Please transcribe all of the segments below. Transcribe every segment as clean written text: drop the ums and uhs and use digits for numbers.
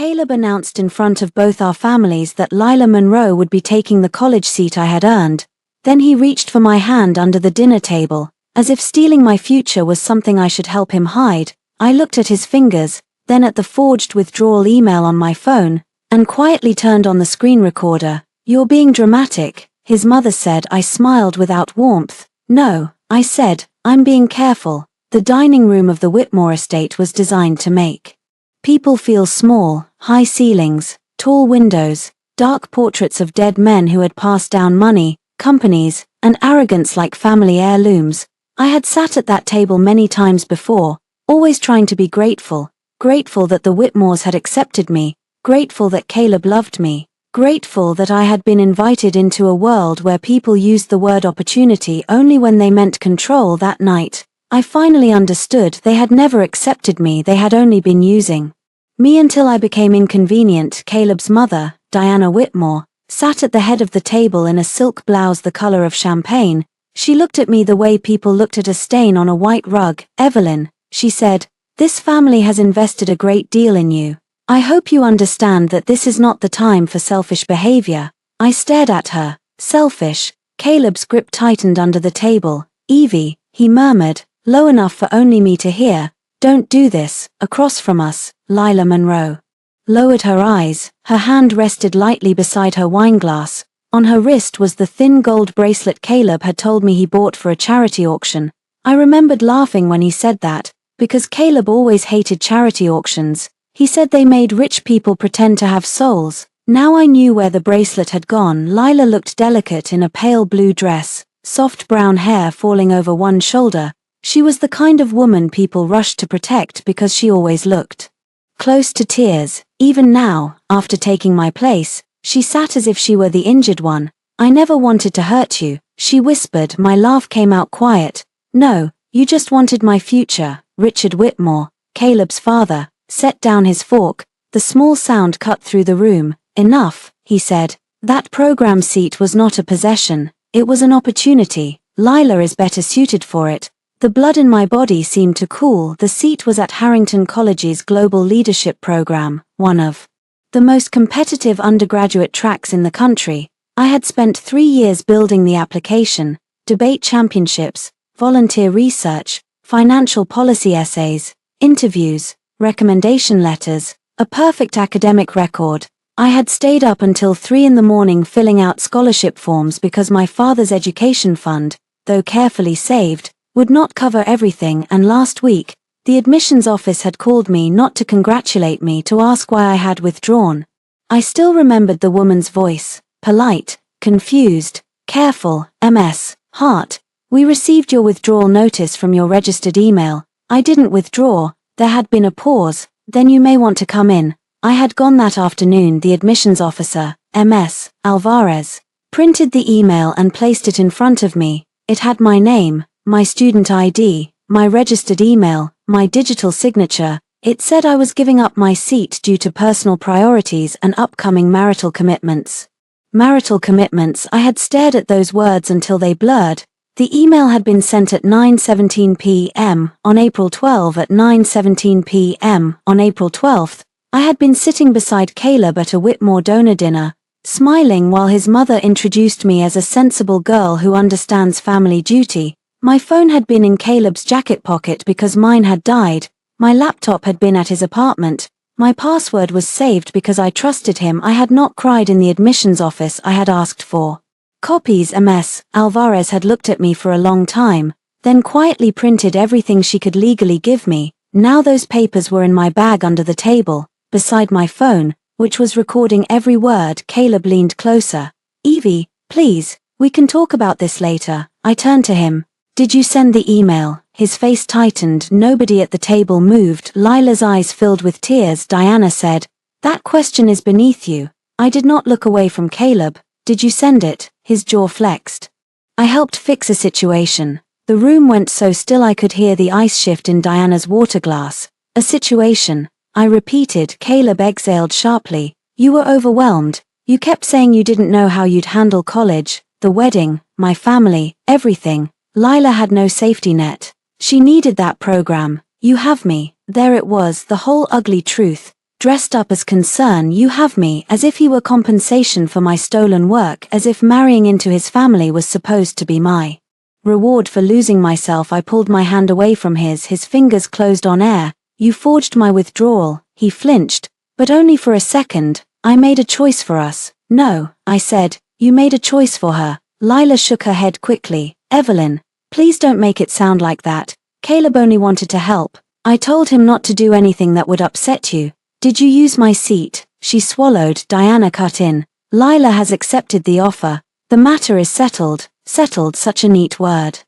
Caleb announced in front of both our families that Lila Monroe would be taking the college seat I had earned. Then he reached for my hand under the dinner table, as if stealing my future was something I should help him hide. I looked at his fingers, then at the forged withdrawal email on my phone, and quietly turned on the screen recorder. "You're being dramatic," his mother said. I smiled without warmth. "No," I said, "I'm being careful." The dining room of the Whitmore estate was designed to make people feel small. High ceilings, tall windows, dark portraits of dead men who had passed down money, companies, and arrogance like family heirlooms. I had sat at that table many times before, always trying to be grateful that the Whitmores had accepted me, grateful that Caleb loved me, grateful that I had been invited into a world where people used the word opportunity only when they meant control. That night, I finally understood they had never accepted me, they had only been using me until I became inconvenient. Caleb's mother, Diana Whitmore, sat at the head of the table in a silk blouse the color of champagne. She looked at me the way people looked at a stain on a white rug. "Evelyn," she said, "this family has invested a great deal in you. I hope you understand that this is not the time for selfish behavior." I stared at her. "Selfish?" Caleb's grip tightened under the table. "Evie," he murmured, low enough for only me to hear, "don't do this." Across from us, Lila Monroe lowered her eyes. Her hand rested lightly beside her wineglass. On her wrist was the thin gold bracelet Caleb had told me he bought for a charity auction. I remembered laughing when he said that, because Caleb always hated charity auctions. He said they made rich people pretend to have souls. Now I knew where the bracelet had gone. Lila looked delicate in a pale blue dress, soft brown hair falling over one shoulder. She was the kind of woman people rushed to protect because she always looked close to tears. Even now, after taking my place, she sat as if she were the injured one. "I never wanted to hurt you," she whispered. My laugh came out quiet. "No, you just wanted my future." Richard Whitmore, Caleb's father, set down his fork. The small sound cut through the room. "Enough," he said. "That program seat was not a possession. It was an opportunity. Lila is better suited for it." The blood in my body seemed to cool. The seat was at Harrington College's Global Leadership Program, one of the most competitive undergraduate tracks in the country. I had spent 3 years building the application, debate championships, volunteer research, financial policy essays, interviews, recommendation letters, a perfect academic record. I had stayed up until 3 in the morning filling out scholarship forms because my father's education fund, though carefully saved, would not cover everything. And last week, the admissions office had called me not to congratulate me, to ask why I had withdrawn. I still remembered the woman's voice, polite, confused, careful. "MS. Hart, we received your withdrawal notice from your registered email." I didn't withdraw. There had been a pause. "Then you may want to come in." I had gone that afternoon. The admissions officer, MS. Alvarez, printed the email and placed it in front of me. It had my name, my student ID, my registered email, my digital signature. It said I was giving up my seat due to personal priorities and upcoming marital commitments. Marital commitments. I had stared at those words until they blurred. The email had been sent at 9:17 p.m. on April 12. At 9:17 p.m. on April 12th, I had been sitting beside Caleb at a Whitmore donor dinner, smiling while his mother introduced me as a sensible girl who understands family duty. My phone had been in Caleb's jacket pocket because mine had died. My laptop had been at his apartment. My password was saved because I trusted him. I had not cried in the admissions office. I had asked for copies. MS. Alvarez had looked at me for a long time, then quietly printed everything she could legally give me. Now those papers were in my bag under the table, beside my phone, which was recording every word. Caleb leaned closer. "Evie, please, we can talk about this later." I turned to him. "Did you send the email?" His face tightened. Nobody at the table moved. Lila's eyes filled with tears. Diana said, "That question is beneath you." I did not look away from Caleb. "Did you send it?" His jaw flexed. "I helped fix a situation." The room went so still I could hear the ice shift in Diana's water glass. "A situation," I repeated. Caleb exhaled sharply. "You were overwhelmed. You kept saying you didn't know how you'd handle college, the wedding, my family, everything. Lila had no safety net. She needed that program. You have me." There it was, the whole ugly truth. dressed up as concern. You have me, as if he were compensation for my stolen work, as if marrying into his family was supposed to be my reward for losing myself. I pulled my hand away from his fingers closed on air. You forged my withdrawal. He flinched, but only for a second. I made a choice for us. No, I said, you made a choice for her. Lila shook her head quickly. Evelyn, please don't make it sound like that. Caleb only wanted to help. I told him not to do anything that would upset you. Did you use my seat? She swallowed. Diana cut in. Lila has accepted the offer. The matter is settled. Settled, such a neat word.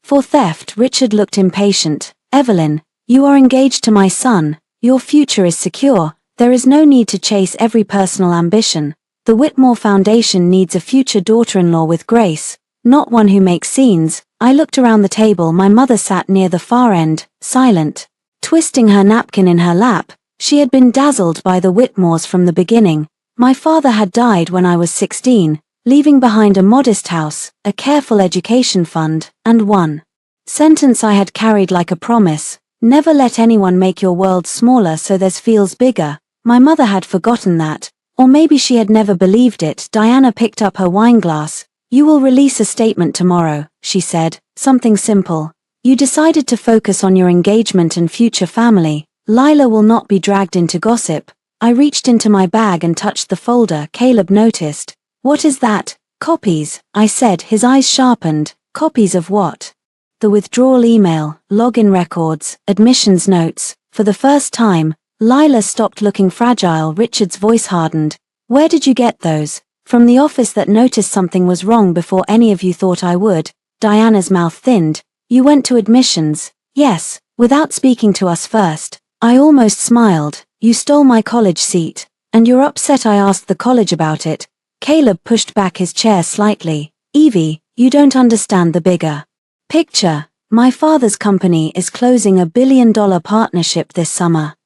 For theft. Richard looked impatient. Evelyn, you are engaged to my son. Your future is secure. There is no need to chase every personal ambition. The Whitmore Foundation needs a future daughter-in-law with grace, not one who makes scenes. I looked around the table. My mother sat near the far end, silent, twisting her napkin in her lap. She had been dazzled by the Whitmores from the beginning. My father had died when I was 16, leaving behind a modest house, a careful education fund, and one sentence I had carried like a promise: never let anyone make your world smaller so theirs feels bigger. My mother had forgotten that, or maybe she had never believed it. Diana picked up her wineglass. You will release a statement tomorrow, she said, something simple. You decided to focus on your engagement and future family. Lila will not be dragged into gossip. I reached into my bag and touched the folder. Caleb noticed. What is that? Copies, I said, his eyes sharpened. Copies of what? The withdrawal email, login records, admissions notes. For the first time, Lila stopped looking fragile. Richard's voice hardened. Where did you get those? From the office that noticed something was wrong before any of you thought I would. Diana's mouth thinned. You went to admissions? Yes, without speaking to us first. I almost smiled. You stole my college seat. And you're upset I asked the college about it. Caleb pushed back his chair slightly. Evie, you don't understand the bigger picture. My father's company is closing a $1 billion partnership this summer.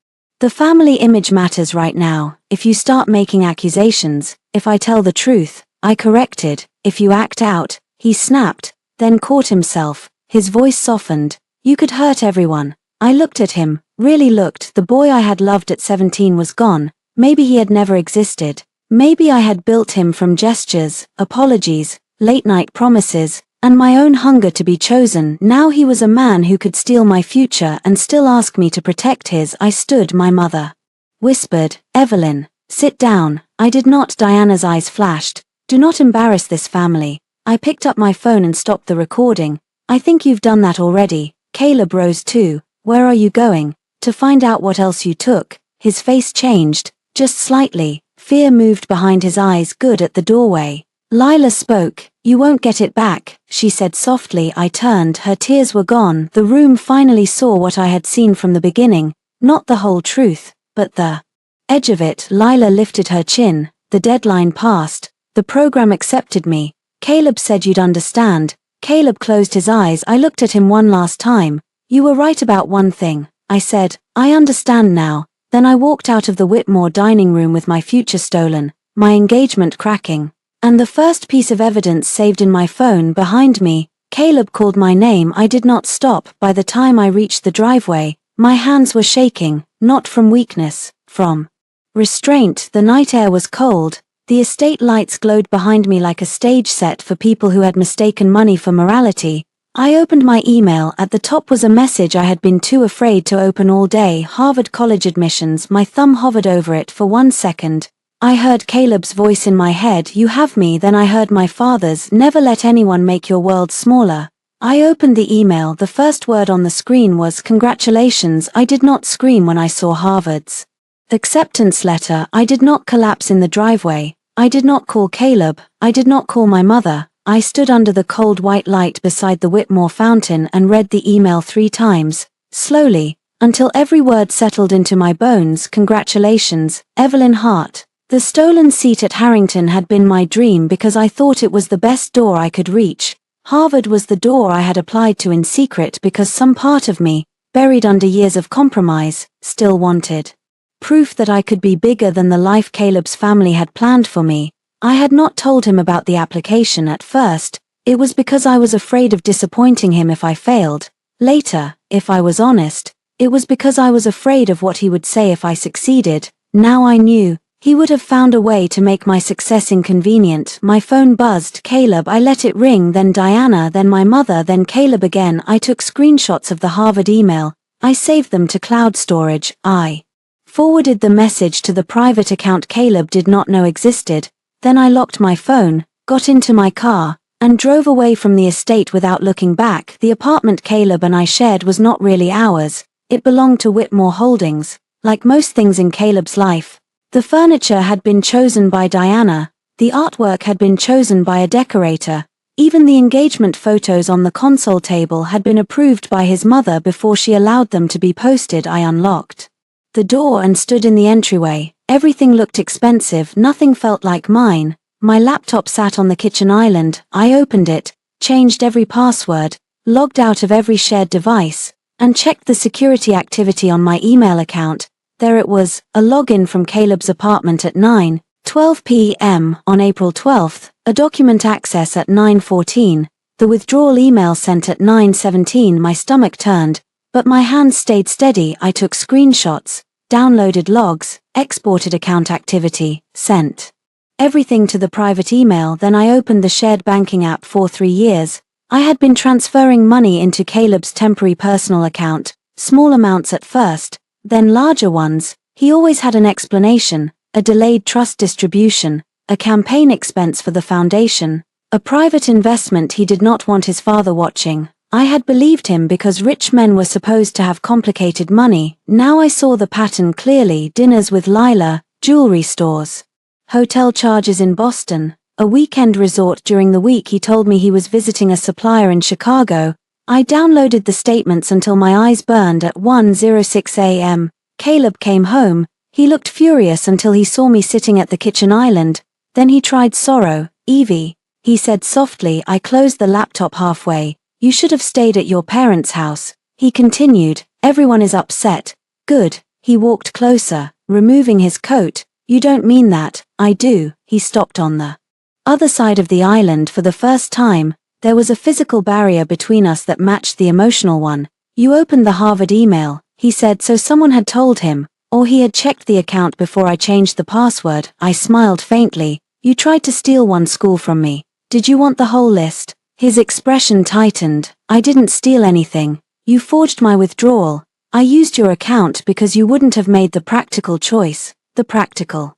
The family image matters right now. If you start making accusations, if I tell the truth, I corrected. If you act out, he snapped, then caught himself. His voice softened. You could hurt everyone. I looked at him, really looked. The boy I had loved at 17 was gone. Maybe he had never existed. Maybe I had built him from gestures, apologies, late-night promises, and my own hunger to be chosen. Now he was a man who could steal my future and still ask me to protect his. I stood. My mother whispered, Evelyn, sit down. I did not. Diana's eyes flashed. Do not embarrass this family. I picked up my phone and stopped the recording. I think you've done that already. Caleb rose too. Where are you going? To find out what else you took. His face changed, just slightly. Fear moved behind his eyes. Good. At the doorway, Lila spoke. You won't get it back, she said softly. I turned. Her tears were gone. The room finally saw what I had seen from the beginning. Not the whole truth, but the edge of it. Lila lifted her chin. The deadline passed. The program accepted me. Caleb said you'd understand. Caleb closed his eyes. I looked at him one last time. You were right about one thing, I said. I understand now. Then I walked out of the Whitmore dining room with my future stolen, my engagement cracking, and the first piece of evidence saved in my phone behind me. Caleb called my name. I did not stop. By the time I reached the driveway, my hands were shaking, not from weakness, from restraint. The night air was cold. The estate lights glowed behind me like a stage set for people who had mistaken money for morality. I opened my email. At the top was a message I had been too afraid to open all day. Harvard College admissions. My thumb hovered over it for 1 second. I heard Caleb's voice in my head. You have me. Then I heard my father's. Never let anyone make your world smaller. I opened the email. The first word on the screen was congratulations. I did not scream when I saw Harvard's acceptance letter. I did not collapse in the driveway. I did not call Caleb. I did not call my mother. I stood under the cold white light beside the Whitmore fountain and read the email 3 times, slowly, until every word settled into my bones. Congratulations, Evelyn Hart. The stolen seat at Harrington had been my dream because I thought it was the best door I could reach. Harvard was the door I had applied to in secret because some part of me, buried under years of compromise, still wanted proof that I could be bigger than the life Caleb's family had planned for me. I had not told him about the application at first. It was because I was afraid of disappointing him if I failed. Later, if I was honest, it was because I was afraid of what he would say if I succeeded. Now I knew. He would have found a way to make my success inconvenient. My phone buzzed. Caleb. I let it ring, then Diana, then my mother, then Caleb again. I took screenshots of the Harvard email. I saved them to cloud storage. I forwarded the message to the private account Caleb did not know existed. Then I locked my phone, got into my car, and drove away from the estate without looking back. The apartment Caleb and I shared was not really ours. It belonged to Whitmore Holdings. Like most things in Caleb's life, the furniture had been chosen by Diana, the artwork had been chosen by a decorator, even the engagement photos on the console table had been approved by his mother before she allowed them to be posted. I unlocked the door and stood in the entryway. Everything looked expensive, nothing felt like mine. My laptop sat on the kitchen island. I opened it, changed every password, logged out of every shared device, and checked the security activity on my email account. There it was, a login from Caleb's apartment at 9:12 p.m. on April 12th, a document access at 9:14, the withdrawal email sent at 9:17. My stomach turned, but my hands stayed steady. I took screenshots, downloaded logs, exported account activity, sent everything to the private email. Then I opened the shared banking app. For 3 years, I had been transferring money into Caleb's temporary personal account, small amounts at first, then larger ones. He always had an explanation: a delayed trust distribution, a campaign expense for the foundation, a private investment he did not want his father watching. I had believed him because rich men were supposed to have complicated money. Now I saw the pattern clearly: dinners with Lila, jewelry stores, hotel charges in Boston, a weekend resort during the week. He told me he was visiting a supplier in Chicago. I downloaded the statements until my eyes burned. At 1:06 a.m., Caleb came home. He looked furious until he saw me sitting at the kitchen island. Then he tried sorrow. Evie, he said softly. I closed the laptop halfway. You should have stayed at your parents' house. He continued. Everyone is upset. Good. He walked closer, removing his coat. You don't mean that. I do. He stopped on the other side of the island. For the first time, there was a physical barrier between us that matched the emotional one. You opened the Harvard email, he said. So someone had told him, or he had checked the account before I changed the password. I smiled faintly. You tried to steal one school from me. Did you want the whole list? His expression tightened. I didn't steal anything. You forged my withdrawal. I used your account because you wouldn't have made the practical choice. The practical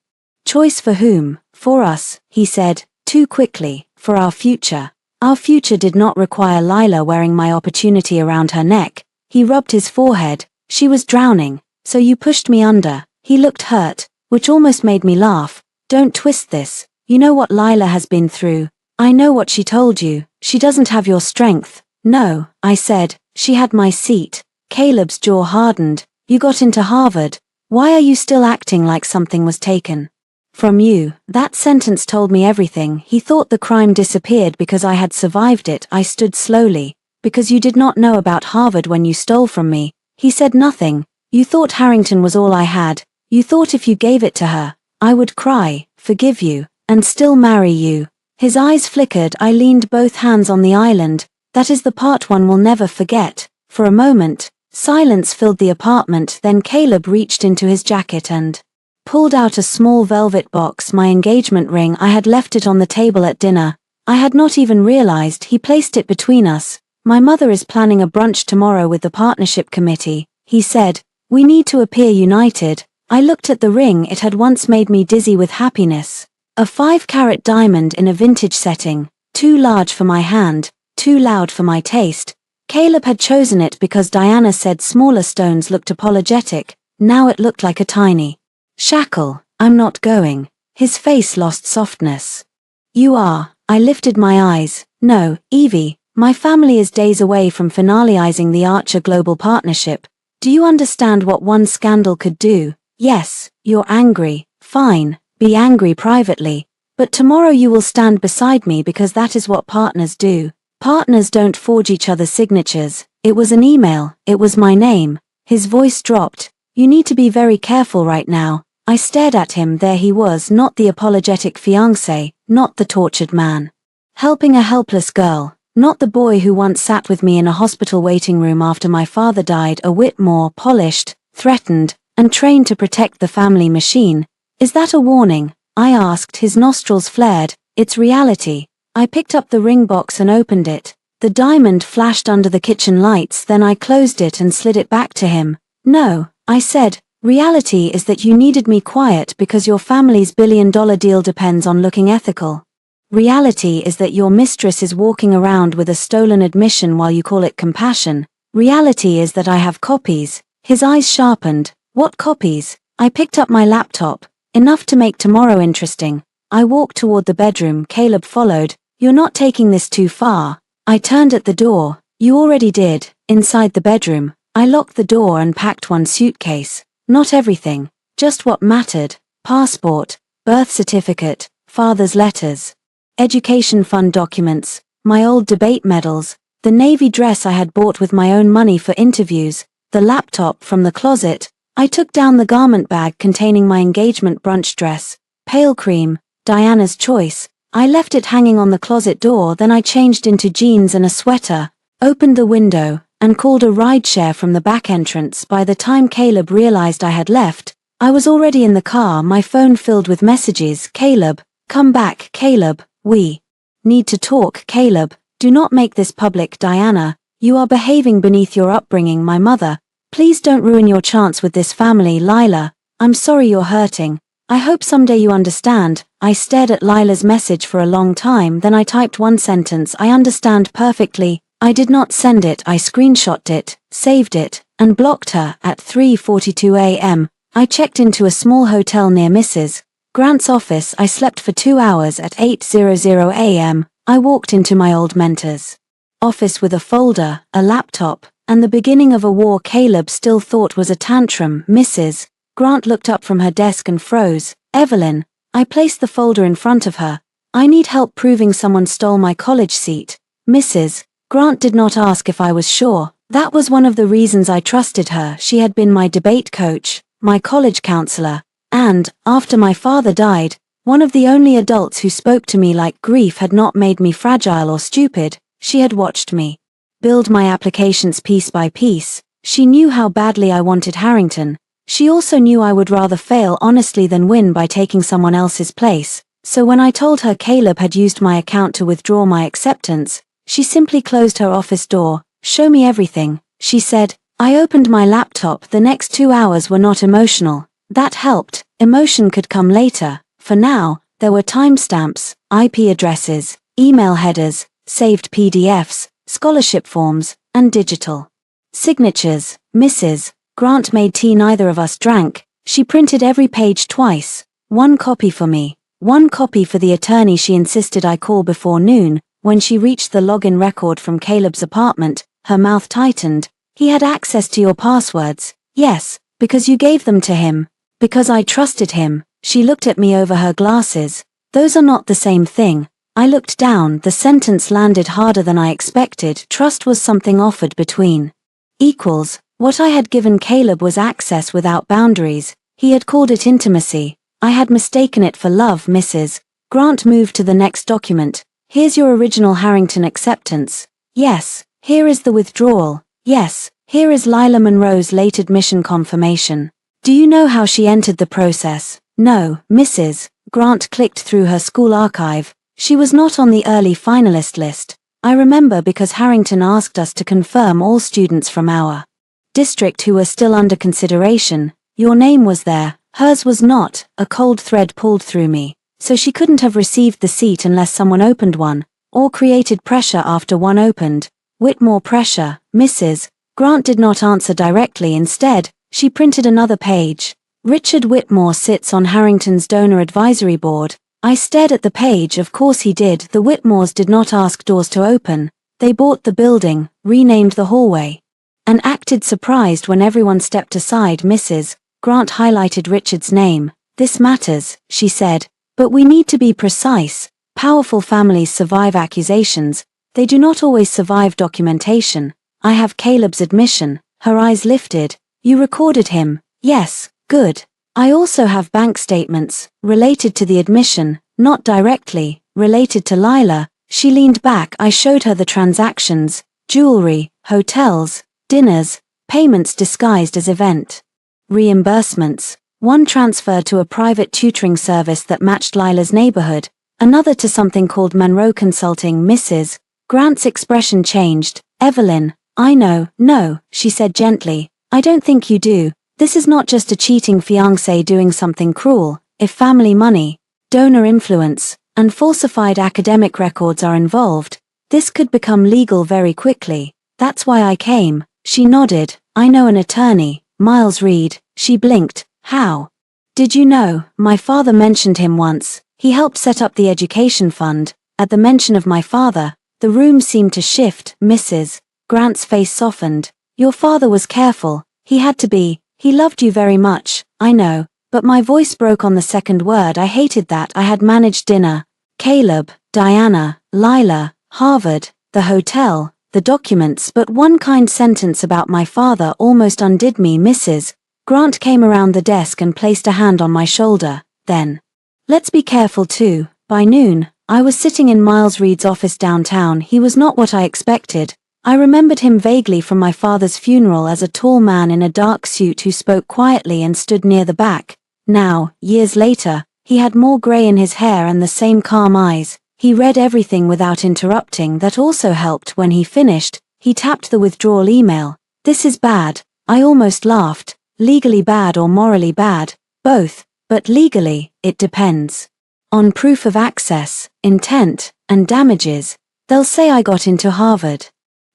choice for whom? For us, he said, too quickly. For our future. Our future did not require Lila wearing my opportunity around her neck. He rubbed his forehead. She was drowning, so you pushed me under. He looked hurt, which almost made me laugh. Don't twist this. You know what Lila has been through. I know what she told you. She doesn't have your strength. No, I said. She had my seat. Caleb's jaw hardened. You got into Harvard. Why are you still acting like something was taken from you? That sentence told me everything. He thought the crime disappeared because I had survived it. I stood slowly. Because you did not know about Harvard when you stole from me. He said nothing. You thought Harrington was all I had. You thought if you gave it to her, I would cry, forgive you, and still marry you. His eyes flickered. I leaned both hands on the island. That is the part one will never forget. For a moment, silence filled the apartment. Then Caleb reached into his jacket and pulled out a small velvet box. My engagement ring. I had left it on the table at dinner. I had not even realized. He placed it between us. My mother is planning a brunch tomorrow with the partnership committee, he said. We need to appear united. I looked at the ring. It had once made me dizzy with happiness. A 5-carat diamond in a vintage setting. Too large for my hand, too loud for my taste. Caleb had chosen it because Diana said smaller stones looked apologetic. Now it looked like a tiny shackle. I'm not going. His face lost softness. You are. I lifted my eyes. No, Evie, my family is days away from finalizing the Archer Global Partnership. Do you understand what one scandal could do? Yes, you're angry. Fine, be angry privately. But tomorrow you will stand beside me because that is what partners do. Partners don't forge each other's signatures. It was an email. It was my name. His voice dropped. You need to be very careful right now. I stared at him. There he was, not the apologetic fiancé, not the tortured man helping a helpless girl, not the boy who once sat with me in a hospital waiting room after my father died. A Whitmore, polished, threatened, and trained to protect the family machine. Is that a warning? I asked, his nostrils flared. It's reality. I picked up the ring box and opened it. The diamond flashed under the kitchen lights, then I closed it and slid it back to him. No, I said, reality is that you needed me quiet because your family's billion-dollar deal depends on looking ethical. Reality is that your mistress is walking around with a stolen admission while you call it compassion. Reality is that I have copies. His eyes sharpened. What copies? I picked up my laptop. Enough to make tomorrow interesting. I walked toward the bedroom. Caleb followed. You're not taking this too far. I turned at the door. You already did. Inside the bedroom, I locked the door and packed one suitcase. Not everything. Just what mattered. Passport, birth certificate, father's letters, education fund documents, my old debate medals, the navy dress I had bought with my own money for interviews, the laptop from the closet. I took down the garment bag containing my engagement brunch dress, pale cream, Diana's choice. I left it hanging on the closet door, then I changed into jeans and a sweater, opened the window, and called a rideshare from the back entrance. By the time Caleb realized I had left, I was already in the car, my phone filled with messages. Caleb, come back. Caleb, we need to talk. Caleb, do not make this public. Diana, you are behaving beneath your upbringing. My mother, please don't ruin your chance with this family. Lila, I'm sorry you're hurting. I hope someday you understand. I stared at Lila's message for a long time, then I typed one sentence. I understand perfectly. I did not send it. I screenshotted it, saved it, and blocked her. At 3:42 a.m., I checked into a small hotel near Mrs. Grant's office. I slept for 2 hours. At 8:00 a.m., I walked into my old mentor's office with a folder, a laptop, and the beginning of a war Caleb still thought was a tantrum. Mrs. Grant looked up from her desk and froze. Evelyn, I placed the folder in front of her. I need help proving someone stole my college seat. Mrs. Grant did not ask if I was sure. That was one of the reasons I trusted her. She had been my debate coach, my college counselor, and, after my father died, one of the only adults who spoke to me like grief had not made me fragile or stupid. She had watched me build my applications piece by piece. She knew how badly I wanted Harrington. She also knew I would rather fail honestly than win by taking someone else's place. So when I told her Caleb had used my account to withdraw my acceptance, she simply closed her office door. Show me everything, she said. I opened my laptop. The next 2 hours were not emotional. That helped. Emotion could come later. For now, there were timestamps, IP addresses, email headers, saved PDFs, scholarship forms, and digital signatures. Mrs. Grant made tea neither of us drank. She printed every page twice. One copy for me, one copy for the attorney she insisted I call before noon. When she reached the login record from Caleb's apartment, her mouth tightened. He had access to your passwords. Yes, because you gave them to him. Because I trusted him. She looked at me over her glasses. Those are not the same thing. I looked down. The sentence landed harder than I expected. Trust was something offered between equals. What I had given Caleb was access without boundaries. He had called it intimacy. I had mistaken it for love. Mrs. Grant moved to the next document. Here's your original Harrington acceptance. Yes, here is the withdrawal. Yes, here is Lila Monroe's late admission confirmation. Do you know how she entered the process? No, Mrs. Grant clicked through her school archive. She was not on the early finalist list. I remember because Harrington asked us to confirm all students from our district who were still under consideration. Your name was there, hers was not. A cold thread pulled through me. So she couldn't have received the seat unless someone opened one, or created pressure after one opened. Whitmore pressure. Mrs. Grant did not answer directly. Instead, she printed another page. Richard Whitmore sits on Harrington's donor advisory board. I stared at the page. Of course he did. The Whitmores did not ask doors to open. They bought the building, renamed the hallway, and acted surprised when everyone stepped aside. Mrs. Grant highlighted Richard's name. This matters, she said, but we need to be precise. Powerful families survive accusations. They do not always survive documentation. I have Caleb's admission. Her eyes lifted. You recorded him. Yes, good. I also have bank statements, related to the admission, not directly, related to Lila. She leaned back. I showed her the transactions, jewelry, hotels, dinners, payments disguised as event reimbursements, one transfer to a private tutoring service that matched Lila's neighborhood, another to something called Monroe Consulting. Mrs. Grant's expression changed. Evelyn, I know, no, she said gently, I don't think you do. This is not just a cheating fiancé doing something cruel. If family money, donor influence, and falsified academic records are involved, this could become legal very quickly. That's why I came. She nodded. I know an attorney, Miles Reed. She blinked. How? Did you know? My father mentioned him once. He helped set up the education fund. At the mention of my father, the room seemed to shift. Mrs. Grant's face softened. Your father was careful. He had to be. He loved you very much, I know. But my voice broke on the second word. I hated that. I had managed dinner, Caleb, Diana, Lila, Harvard, the hotel, the documents, but one kind sentence about my father almost undid me. Mrs. Grant came around the desk and placed a hand on my shoulder. Then, let's be careful too. By noon, I was sitting in Miles Reed's office downtown. He was not what I expected. I remembered him vaguely from my father's funeral as a tall man in a dark suit who spoke quietly and stood near the back. Now, years later, he had more gray in his hair and the same calm eyes. He read everything without interrupting. That also helped. When he finished, he tapped the withdrawal email. This is bad. I almost laughed. Legally bad or morally bad? Both. But legally, it depends on proof of access, intent, and damages. They'll say I got into Harvard.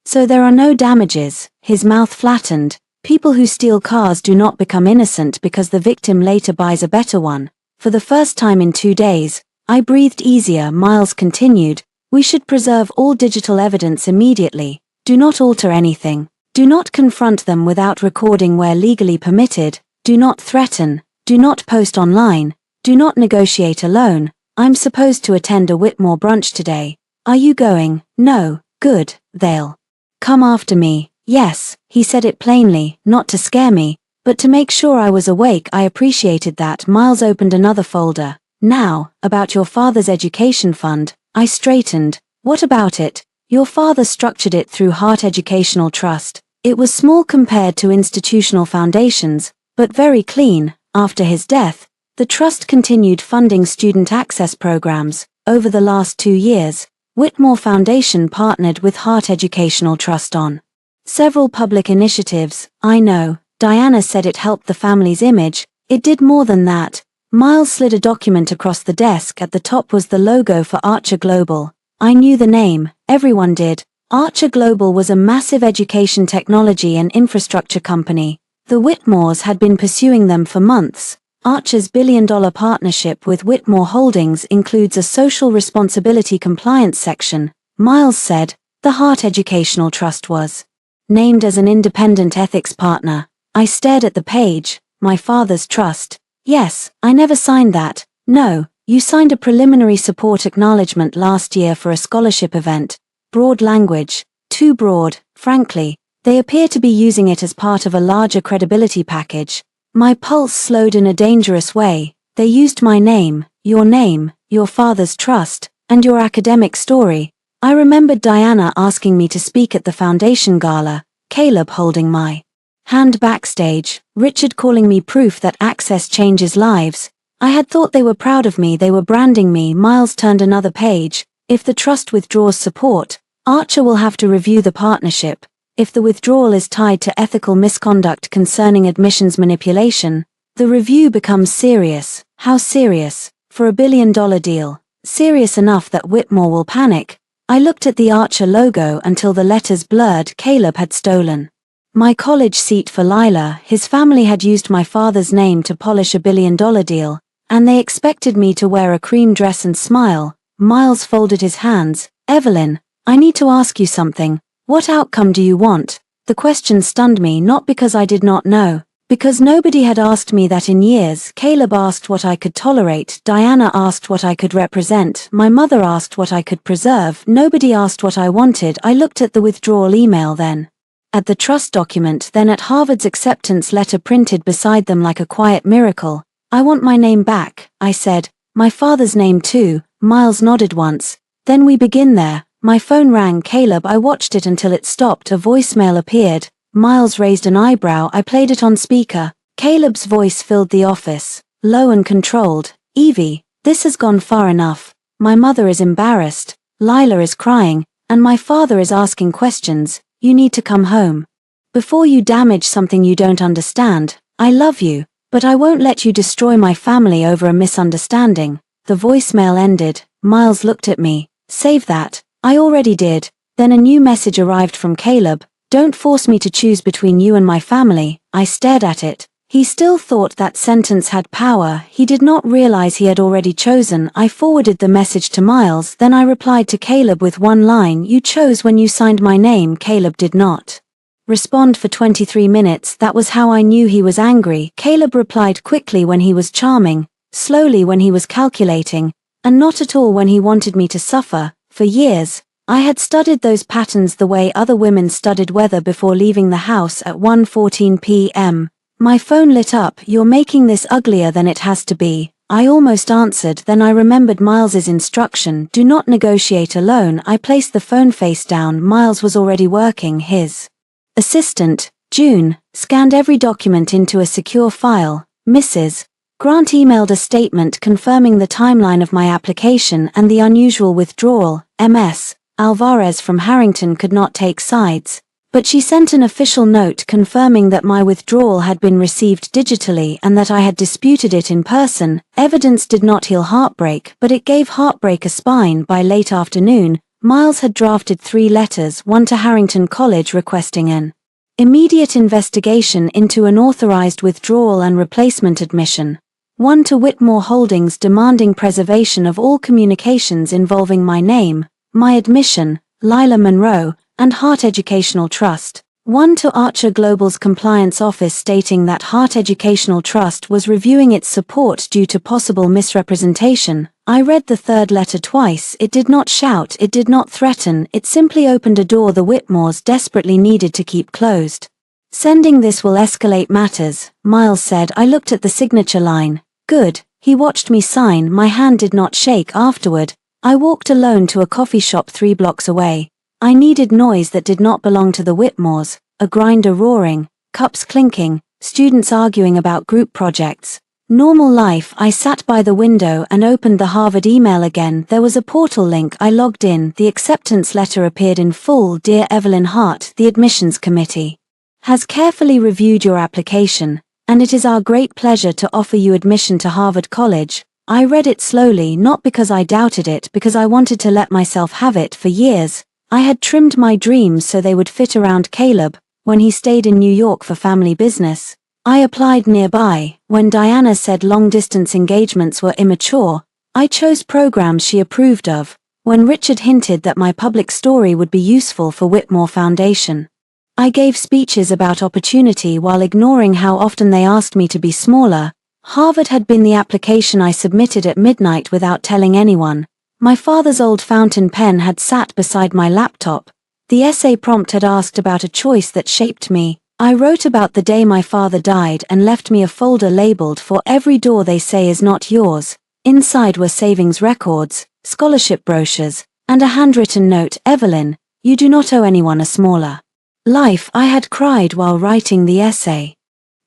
So there are no damages. His mouth flattened. People who steal cars do not become innocent because the victim later buys a better one. For the first time in 2 days, I breathed easier. Miles continued, we should preserve all digital evidence immediately. Do not alter anything. Do not confront them without recording where legally permitted. Do not threaten. Do not post online. Do not negotiate alone. I'm supposed to attend a Whitmore brunch today. Are you going? No. Good. They'll come after me. Yes, he said it plainly, not to scare me, but to make sure I was awake. I appreciated that. Miles opened another folder. Now, about your father's education fund. I straightened. What about it? Your father structured it through Hart Educational Trust. It was small compared to institutional foundations, but very clean. After his death, the trust continued funding student access programs. Over the last 2 years, Whitmore Foundation partnered with Hart Educational Trust on several public initiatives. I know, Diana said it helped the family's image. It did more than that. Miles slid a document across the desk. At the top was the logo for Archer Global. I knew the name, everyone did. Archer Global was a massive education technology and infrastructure company. The Whitmores had been pursuing them for months. Archer's billion-dollar partnership with Whitmore Holdings includes a social responsibility compliance section. Miles said, the Hart Educational Trust was named as an independent ethics partner. I stared at the page. My father's trust. Yes, I never signed that. No, you signed a preliminary support acknowledgement last year for a scholarship event. Broad language. Too broad, frankly. They appear to be using it as part of a larger credibility package. My pulse slowed in a dangerous way. They used my name, your father's trust, and your academic story. I remembered Diana asking me to speak at the foundation gala, Caleb holding my hand backstage, Richard calling me proof that access changes lives. I had thought they were proud of me. They were branding me. Miles turned another page. If the trust withdraws support, Archer will have to review the partnership. If the withdrawal is tied to ethical misconduct concerning admissions manipulation, the review becomes serious. How serious? For $1 billion deal. Serious enough that Whitmore will panic. I looked at the Archer logo until the letters blurred. Caleb had stolen my college seat for Lila. His family had used my father's name to polish $1 billion deal, and they expected me to wear a cream dress and smile. Miles folded his hands. Evelyn, I need to ask you something. What outcome do you want? The question stunned me, not because I did not know, because nobody had asked me that in years. Caleb asked what I could tolerate. Diana asked what I could represent. My mother asked what I could preserve. Nobody asked what I wanted. I looked at the withdrawal email, then at the trust document, then at Harvard's acceptance letter printed beside them like a quiet miracle. I want my name back, I said. My father's name too. Miles nodded once. Then we begin there. My phone rang. Caleb, I watched it until it stopped. A voicemail appeared. Miles raised an eyebrow. I played it on speaker. Caleb's voice filled the office, low and controlled. Evie, this has gone far enough. My mother is embarrassed, Lila is crying, and my father is asking questions. You need to come home. Before you damage something you don't understand. I love you, but I won't let you destroy my family over a misunderstanding. The voicemail ended. Miles looked at me. Save that. I already did. Then a new message arrived from Caleb. Don't force me to choose between you and my family. I stared at it. He still thought that sentence had power. He did not realize he had already chosen. I forwarded the message to Miles, then I replied to Caleb with one line. You chose when you signed my name. Caleb did not respond for 23 minutes. That was how I knew he was angry. Caleb replied quickly when he was charming, slowly when he was calculating, and not at all when he wanted me to suffer. For years, I had studied those patterns the way other women studied weather before leaving the house at 1:14 p.m. My phone lit up. You're making this uglier than it has to be. I almost answered, then I remembered Miles's instruction, do not negotiate alone. I placed the phone face down. Miles was already working. His assistant, June, scanned every document into a secure file. Mrs. Grant emailed a statement confirming the timeline of my application and the unusual withdrawal. Ms. Alvarez from Harrington could not take sides, but she sent an official note confirming that my withdrawal had been received digitally and that I had disputed it in person. Evidence did not heal heartbreak, but it gave heartbreak a spine. By late afternoon, Miles had drafted 3 letters, one to Harrington College requesting an immediate investigation into unauthorized withdrawal and replacement admission, one to Whitmore Holdings demanding preservation of all communications involving my name, my admission, Lila Monroe, and Hart Educational Trust, one to Archer Global's compliance office stating that Hart Educational Trust was reviewing its support due to possible misrepresentation. I read the 3rd letter twice. It did not shout, it did not threaten, it simply opened a door the Whitmores desperately needed to keep closed. Sending this will escalate matters, Miles said. I looked at the signature line. Good. He watched me sign. My hand did not shake. Afterward, I walked alone to a coffee shop 3 blocks away. I needed noise that did not belong to the Whitmores, a grinder roaring, cups clinking, students arguing about group projects. Normal life. I sat by the window and opened the Harvard email again. There was a portal link. I logged in. The acceptance letter appeared in full. Dear Evelyn Hart, the admissions committee has carefully reviewed your application, and it is our great pleasure to offer you admission to Harvard College. I read it slowly, not because I doubted it, because I wanted to let myself have it. For years, I had trimmed my dreams so they would fit around Caleb, when he stayed in New York for family business. I applied nearby. When Diana said long-distance engagements were immature, I chose programs she approved of. When Richard hinted that my public story would be useful for Whitmore Foundation, I gave speeches about opportunity while ignoring how often they asked me to be smaller. Harvard had been the application I submitted at midnight without telling anyone. My father's old fountain pen had sat beside my laptop. The essay prompt had asked about a choice that shaped me. I wrote about the day my father died and left me a folder labeled "For every door they say is not yours." Inside were savings records, scholarship brochures, and a handwritten note. Evelyn, you do not owe anyone a smaller life. I had cried while writing the essay.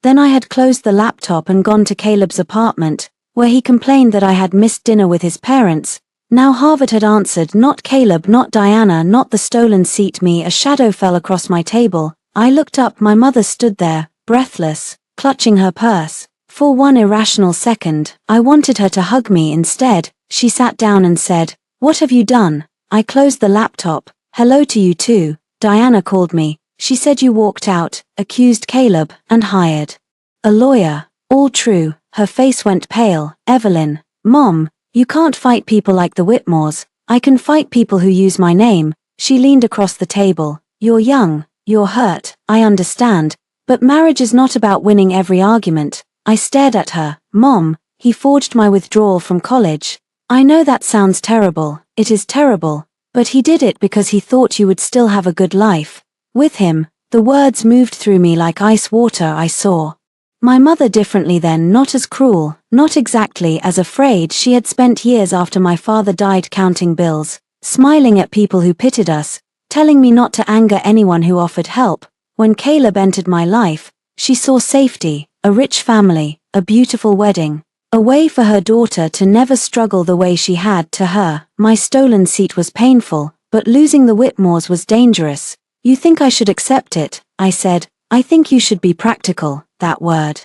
Then I had closed the laptop and gone to Caleb's apartment, where he complained that I had missed dinner with his parents. Now Harvard had answered, not Caleb, not Diana, not the stolen seat. Me. A shadow fell across my table. I looked up. My mother stood there, breathless, clutching her purse. For one irrational second, I wanted her to hug me. Instead, she sat down and said, "What have you done?" I closed the laptop. "Hello to you too. Diana called me. She said you walked out, accused Caleb, and hired a lawyer." All true. Her face went pale. "Evelyn, Mom, you can't fight people like the Whitmores. I can fight people who use my name." She leaned across the table. "You're young, you're hurt, I understand, but marriage is not about winning every argument." I stared at her. "Mom, he forged my withdrawal from college. I know that sounds terrible, it is terrible, but he did it because he thought you would still have a good life with him." The words moved through me like ice water. I saw my mother differently then, not as cruel, not exactly as afraid. She had spent years after my father died counting bills, smiling at people who pitied us, telling me not to anger anyone who offered help. When Caleb entered my life, she saw safety, a rich family, a beautiful wedding. A way for her daughter to never struggle the way she had. To her, my stolen seat was painful, but losing the Whitmores was dangerous. You think I should accept it, I said. I think you should be practical, that word.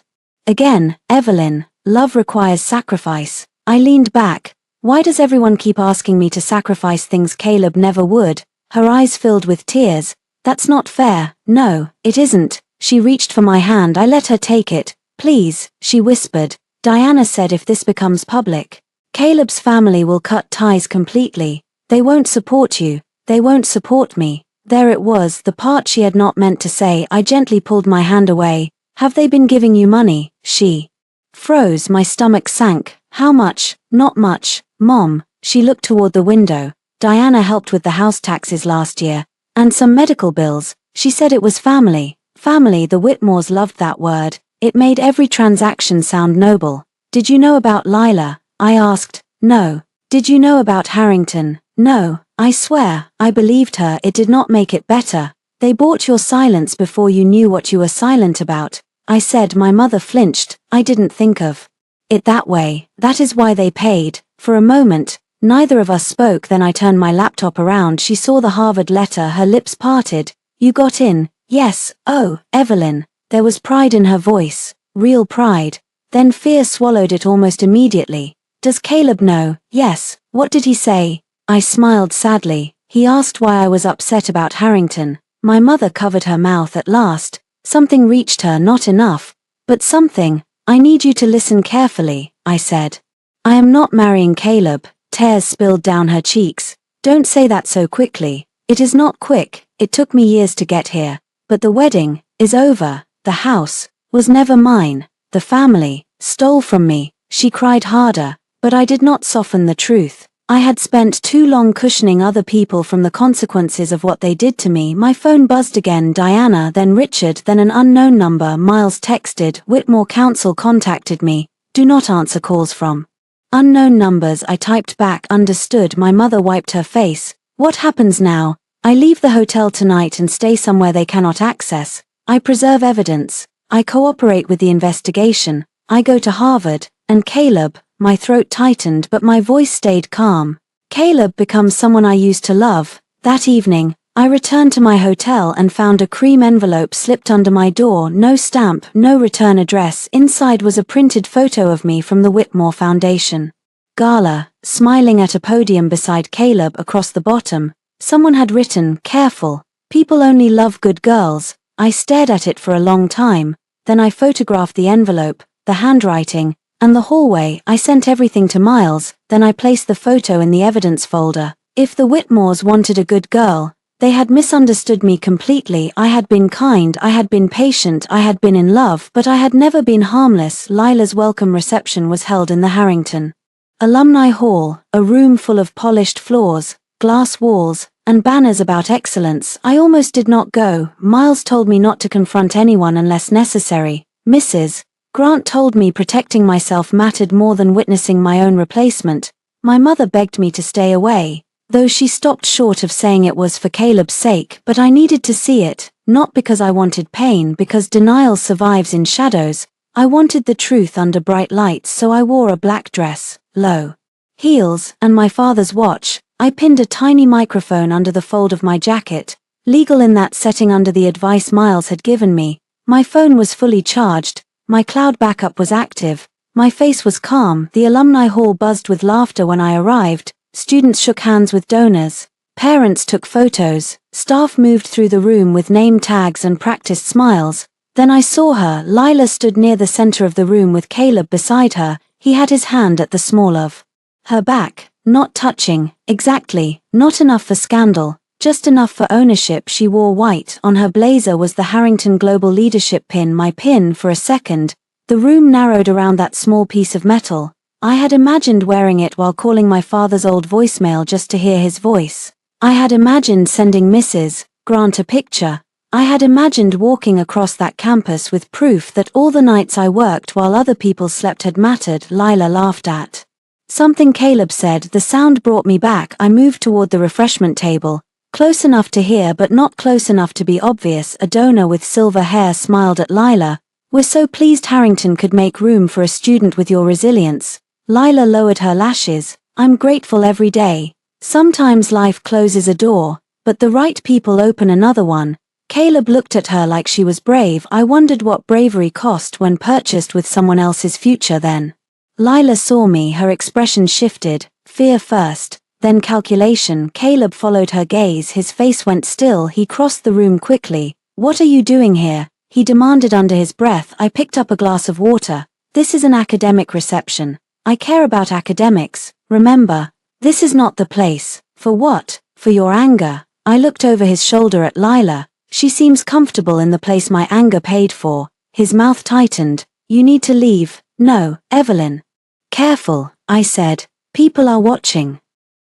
Again, Evelyn, love requires sacrifice. I leaned back. Why does everyone keep asking me to sacrifice things Caleb never would? Her eyes filled with tears. That's not fair. No, it isn't. She reached for my hand. I let her take it. Please, she whispered. Diana said if this becomes public, Caleb's family will cut ties completely. They won't support you. They won't support me. There it was, the part she had not meant to say. I gently pulled my hand away. Have they been giving you money? She froze. My stomach sank. How much? Not much, Mom. She looked toward the window. Diana helped with the house taxes last year. And some medical bills. She said it was family. Family, the Whitmores loved that word. It made every transaction sound noble. Did you know about Lila? I asked. No. Did you know about Harrington? No. I swear, I believed her. It did not make it better. They bought your silence before you knew what you were silent about. I said. My mother flinched. I didn't think of it that way. That is why they paid. For a moment, neither of us spoke. Then I turned my laptop around. She saw the Harvard letter. Her lips parted. You got in? Yes. Oh, Evelyn. There was pride in her voice, real pride. Then fear swallowed it almost immediately. Does Caleb know? Yes. What did he say? I smiled sadly. He asked why I was upset about Harrington. My mother covered her mouth at last. Something reached her, not enough, but something. I need you to listen carefully, I said. I am not marrying Caleb. Tears spilled down her cheeks. Don't say that so quickly. It is not quick. It took me years to get here. But the wedding is over. The house was never mine. The family stole from me. She cried harder, but I did not soften the truth. I had spent too long cushioning other people from the consequences of what they did to me. My phone buzzed again. Diana, then Richard, then an unknown number. Miles texted. Whitmore Council contacted me. Do not answer calls from unknown numbers. I typed back. Understood. My mother wiped her face. What happens now? I leave the hotel tonight and stay somewhere they cannot access. I preserve evidence. I cooperate with the investigation. I go to Harvard. And Caleb, my throat tightened but my voice stayed calm. Caleb becomes someone I used to love. That evening, I returned to my hotel and found a cream envelope slipped under my door. No stamp, no return address. Inside was a printed photo of me from the Whitmore Foundation gala, smiling at a podium beside Caleb. Across the bottom, someone had written, "Careful. People only love good girls." I stared at it for a long time. Then I photographed the envelope, the handwriting, and the hallway. I sent everything to Miles. Then I placed the photo in the evidence folder. If the Whitmores wanted a good girl, they had misunderstood me completely. I had been kind, I had been patient, I had been in love, but I had never been harmless. Lila's welcome reception was held in the Harrington Alumni Hall, a room full of polished floors, glass walls, and banners about excellence. I almost did not go. Miles told me not to confront anyone unless necessary. Mrs. Grant told me protecting myself mattered more than witnessing my own replacement. My mother begged me to stay away, though she stopped short of saying it was for Caleb's sake. But I needed to see it, not because I wanted pain, because denial survives in shadows. I wanted the truth under bright lights, so I wore a black dress, low heels, and my father's watch. I pinned a tiny microphone under the fold of my jacket, legal in that setting under the advice Miles had given me. My phone was fully charged, my cloud backup was active, my face was calm. The alumni hall buzzed with laughter when I arrived. Students shook hands with donors, parents took photos, staff moved through the room with name tags and practiced smiles. Then I saw her. Lila stood near the center of the room with Caleb beside her. He had his hand at the small of her back. Not touching, exactly, not enough for scandal, just enough for ownership. She wore white. On her blazer was the Harrington Global Leadership pin. My pin. For a second, the room narrowed around that small piece of metal. I had imagined wearing it while calling my father's old voicemail just to hear his voice. I had imagined sending Mrs. Grant a picture. I had imagined walking across that campus with proof that all the nights I worked while other people slept had mattered. Lila laughed at something Caleb said. The sound brought me back. I moved toward the refreshment table, close enough to hear but not close enough to be obvious. A donor with silver hair smiled at Lila. We're so pleased Harrington could make room for a student with your resilience. Lila lowered her lashes. I'm grateful every day. Sometimes life closes a door, but the right people open another one. Caleb looked at her like she was brave. I wondered what bravery cost when purchased with someone else's future then. Lila saw me, her expression shifted, fear first, then calculation. Caleb followed her gaze, his face went still. He crossed the room quickly. What are you doing here? He demanded under his breath. I picked up a glass of water. This is an academic reception. I care about academics, remember. This is not the place. For what? For your anger. I looked over his shoulder at Lila. She seems comfortable in the place my anger paid for. His mouth tightened. You need to leave. No, Evelyn. Careful, I said. People are watching.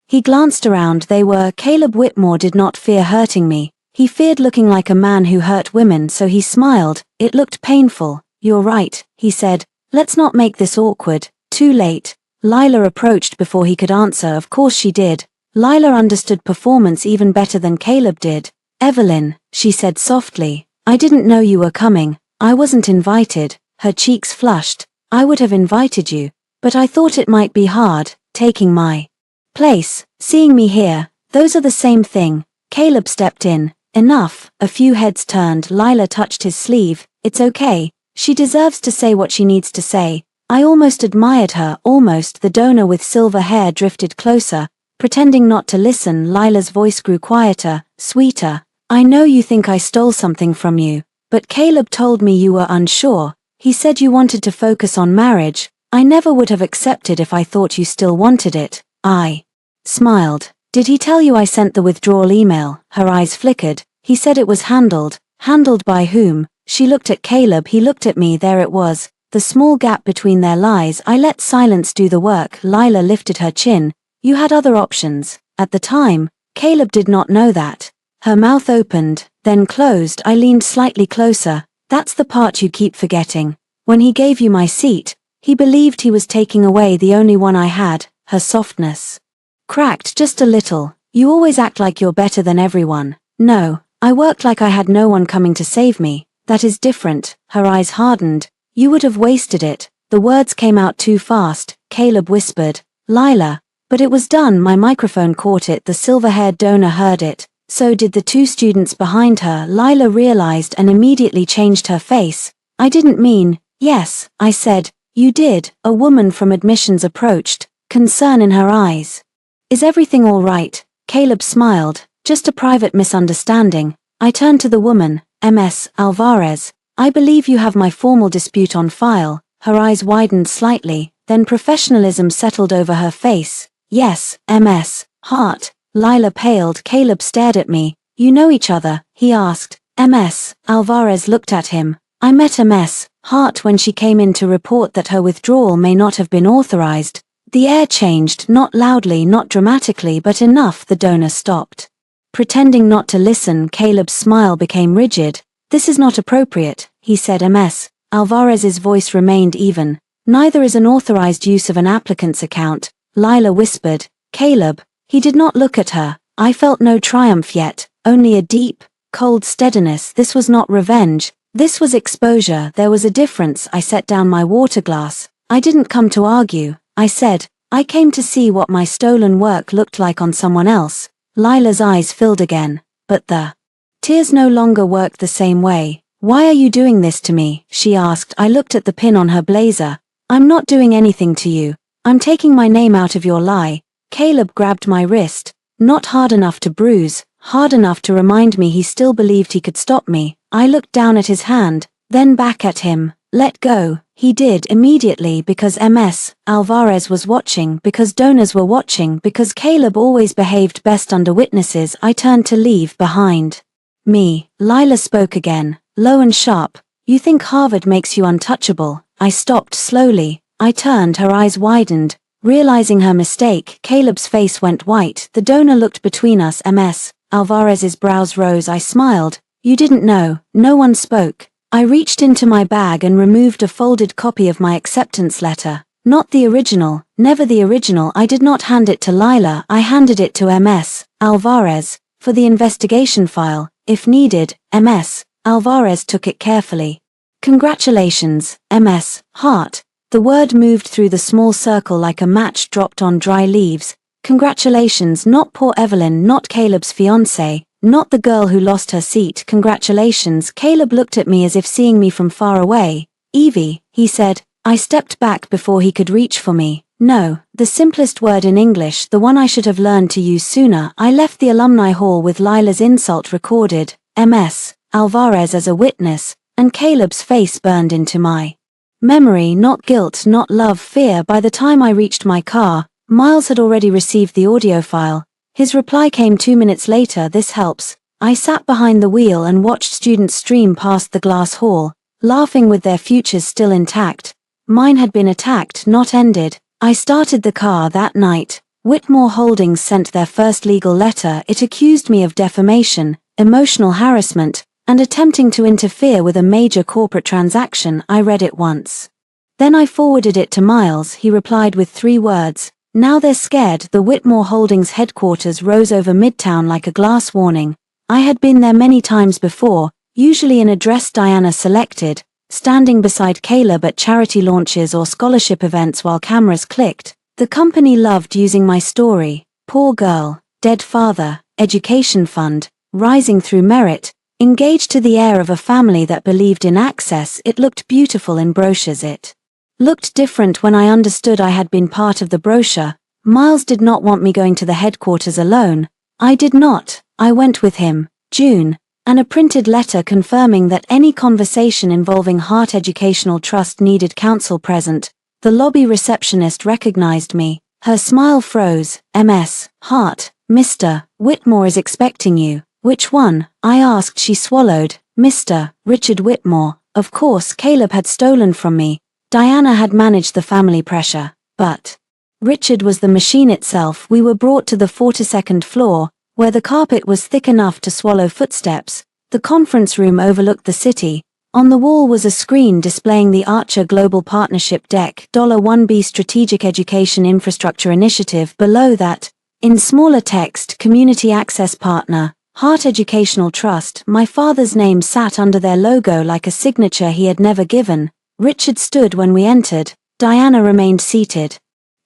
He glanced around. Caleb Whitmore did not fear hurting me. He feared looking like a man who hurt women, so he smiled. It looked painful. You're right, he said. Let's not make this awkward. Too late. Lila approached before he could answer. Of course she did. Lila understood performance even better than Caleb did. Evelyn, she said softly, I didn't know you were coming. I wasn't invited. Her cheeks flushed. I would have invited you, but I thought it might be hard, taking my place, seeing me here. Those are the same thing. Caleb stepped in. Enough. A few heads turned. Lila touched his sleeve. It's okay. She deserves to say what she needs to say. I almost admired her, almost. The donor with silver hair drifted closer, pretending not to listen. Lila's voice grew quieter, sweeter. I know you think I stole something from you, but Caleb told me you were unsure. He said you wanted to focus on marriage. I never would have accepted if I thought you still wanted it. I smiled. Did he tell you I sent the withdrawal email? Her eyes flickered. He said it was handled. Handled by whom? She looked at Caleb. He looked at me. There it was. The small gap between their lies. I let silence do the work. Lila lifted her chin. You had other options. At the time, Caleb did not know that. Her mouth opened, then closed. I leaned slightly closer. That's the part you keep forgetting. When he gave you my seat, he believed he was taking away the only one I had. Her softness cracked just a little. You always act like you're better than everyone. No, I worked like I had no one coming to save me. That is different. Her eyes hardened. You would have wasted it. The words came out too fast. Caleb whispered, Lila. But it was done. My microphone caught it. The silver-haired donor heard it. So did the two students behind her. Lila realized and immediately changed her face. I didn't mean, yes, I said. You did. A woman from admissions approached, concern in her eyes. Is everything all right? Caleb smiled. Just a private misunderstanding. I turned to the woman, Ms. Alvarez. I believe you have my formal dispute on file. Her eyes widened slightly, then professionalism settled over her face. Yes, Ms. Hart. Lila paled. Caleb stared at me. You know each other? He asked. Ms. Alvarez looked at him. I met Ms. Hart when she came in to report that her withdrawal may not have been authorized. The air changed, not loudly, not dramatically, but enough. The donor stopped. Pretending not to listen, Caleb's smile became rigid. This is not appropriate, he said. Ms. Alvarez's voice remained even. Neither is an authorized use of an applicant's account. Lila whispered. Caleb. He did not look at her. I felt no triumph yet, only a deep, cold steadiness. This was not revenge. This was exposure. There was a difference. I set down my water glass. I didn't come to argue, I said. I came to see what my stolen work looked like on someone else. Lila's eyes filled again, but the tears no longer worked the same way. Why are you doing this to me? She asked. I looked at the pin on her blazer. I'm not doing anything to you. I'm taking my name out of your lie. Caleb grabbed my wrist. Not hard enough to bruise, hard enough to remind me he still believed he could stop me. I looked down at his hand, then back at him. Let go. He did immediately because Ms. Alvarez was watching, because donors were watching, because Caleb always behaved best under witnesses. I turned to leave behind me. Lila spoke again, low and sharp. You think Harvard makes you untouchable? I stopped slowly. I turned. Her eyes widened. Realizing her mistake, Caleb's face went white. The donor looked between us. Ms. Alvarez's brows rose. I smiled. You didn't know. No one spoke. I reached into my bag and removed a folded copy of my acceptance letter. Not the original, never the original. I did not hand it to Lila. I handed it to Ms. Alvarez. For the investigation file, if needed. Ms. Alvarez took it carefully. Congratulations, MS, heart. The word moved through the small circle like a match dropped on dry leaves. Congratulations, not poor Evelyn, not Caleb's fiancée, not the girl who lost her seat. Congratulations. Caleb looked at me as if seeing me from far away. Evie, he said. I stepped back before he could reach for me. No, the simplest word in English, the one I should have learned to use sooner. I left the alumni hall with Lila's insult recorded, MS, Alvarez as a witness, and Caleb's face burned into my memory. Not guilt, not love, fear. By the time I reached my car, Miles had already received the audio file. His reply came 2 minutes later. This helps. I sat behind the wheel and watched students stream past the glass hall, laughing with their futures still intact. Mine had been attacked, not ended. I started the car that night. Whitmore Holdings sent their first legal letter. It accused me of defamation, emotional harassment, and attempting to interfere with a major corporate transaction. I read it once. Then I forwarded it to Miles. He replied with 3 words. Now they're scared. The Whitmore Holdings headquarters rose over Midtown like a glass warning. I had been there many times before, usually in a dress Diana selected, standing beside Caleb at charity launches or scholarship events while cameras clicked. The company loved using my story. Poor girl, dead father, education fund, rising through merit, engaged to the heir of a family that believed in access. It looked beautiful in brochures. It looked different when I understood I had been part of the brochure. Miles did not want me going to the headquarters alone. I did not. I went with him. June. And a printed letter confirming that any conversation involving Hart Educational Trust needed counsel present. The lobby receptionist recognized me. Her smile froze. MS, Hart, Mr. Whitmore is expecting you. Which one? I asked. She swallowed. Mr. Richard Whitmore. Of course, Caleb had stolen from me. Diana had managed the family pressure. But Richard was the machine itself. We were brought to the 42nd floor, where the carpet was thick enough to swallow footsteps. The conference room overlooked the city. On the wall was a screen displaying the Archer Global Partnership deck, $1B Strategic Education Infrastructure Initiative. Below that, in smaller text, Community Access Partner, Hart Educational Trust. My father's name sat under their logo like a signature he had never given. Richard stood when we entered. Diana remained seated.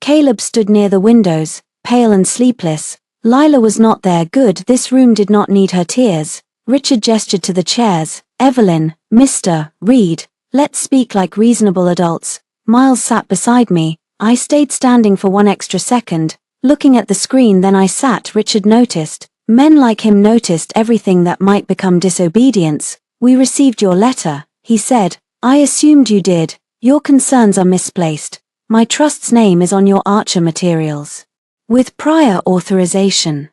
Caleb stood near the windows, pale and sleepless. Lila was not there. Good, this room did not need her tears. Richard gestured to the chairs. Evelyn, Mr. Reed, let's speak like reasonable adults. Miles sat beside me. I stayed standing for 1 extra second, looking at the screen. Then I sat. Richard noticed. Men like him noticed everything that might become disobedience. We received your letter, he said. I assumed you did. Your concerns are misplaced. My trust's name is on your Archer materials. With prior authorization.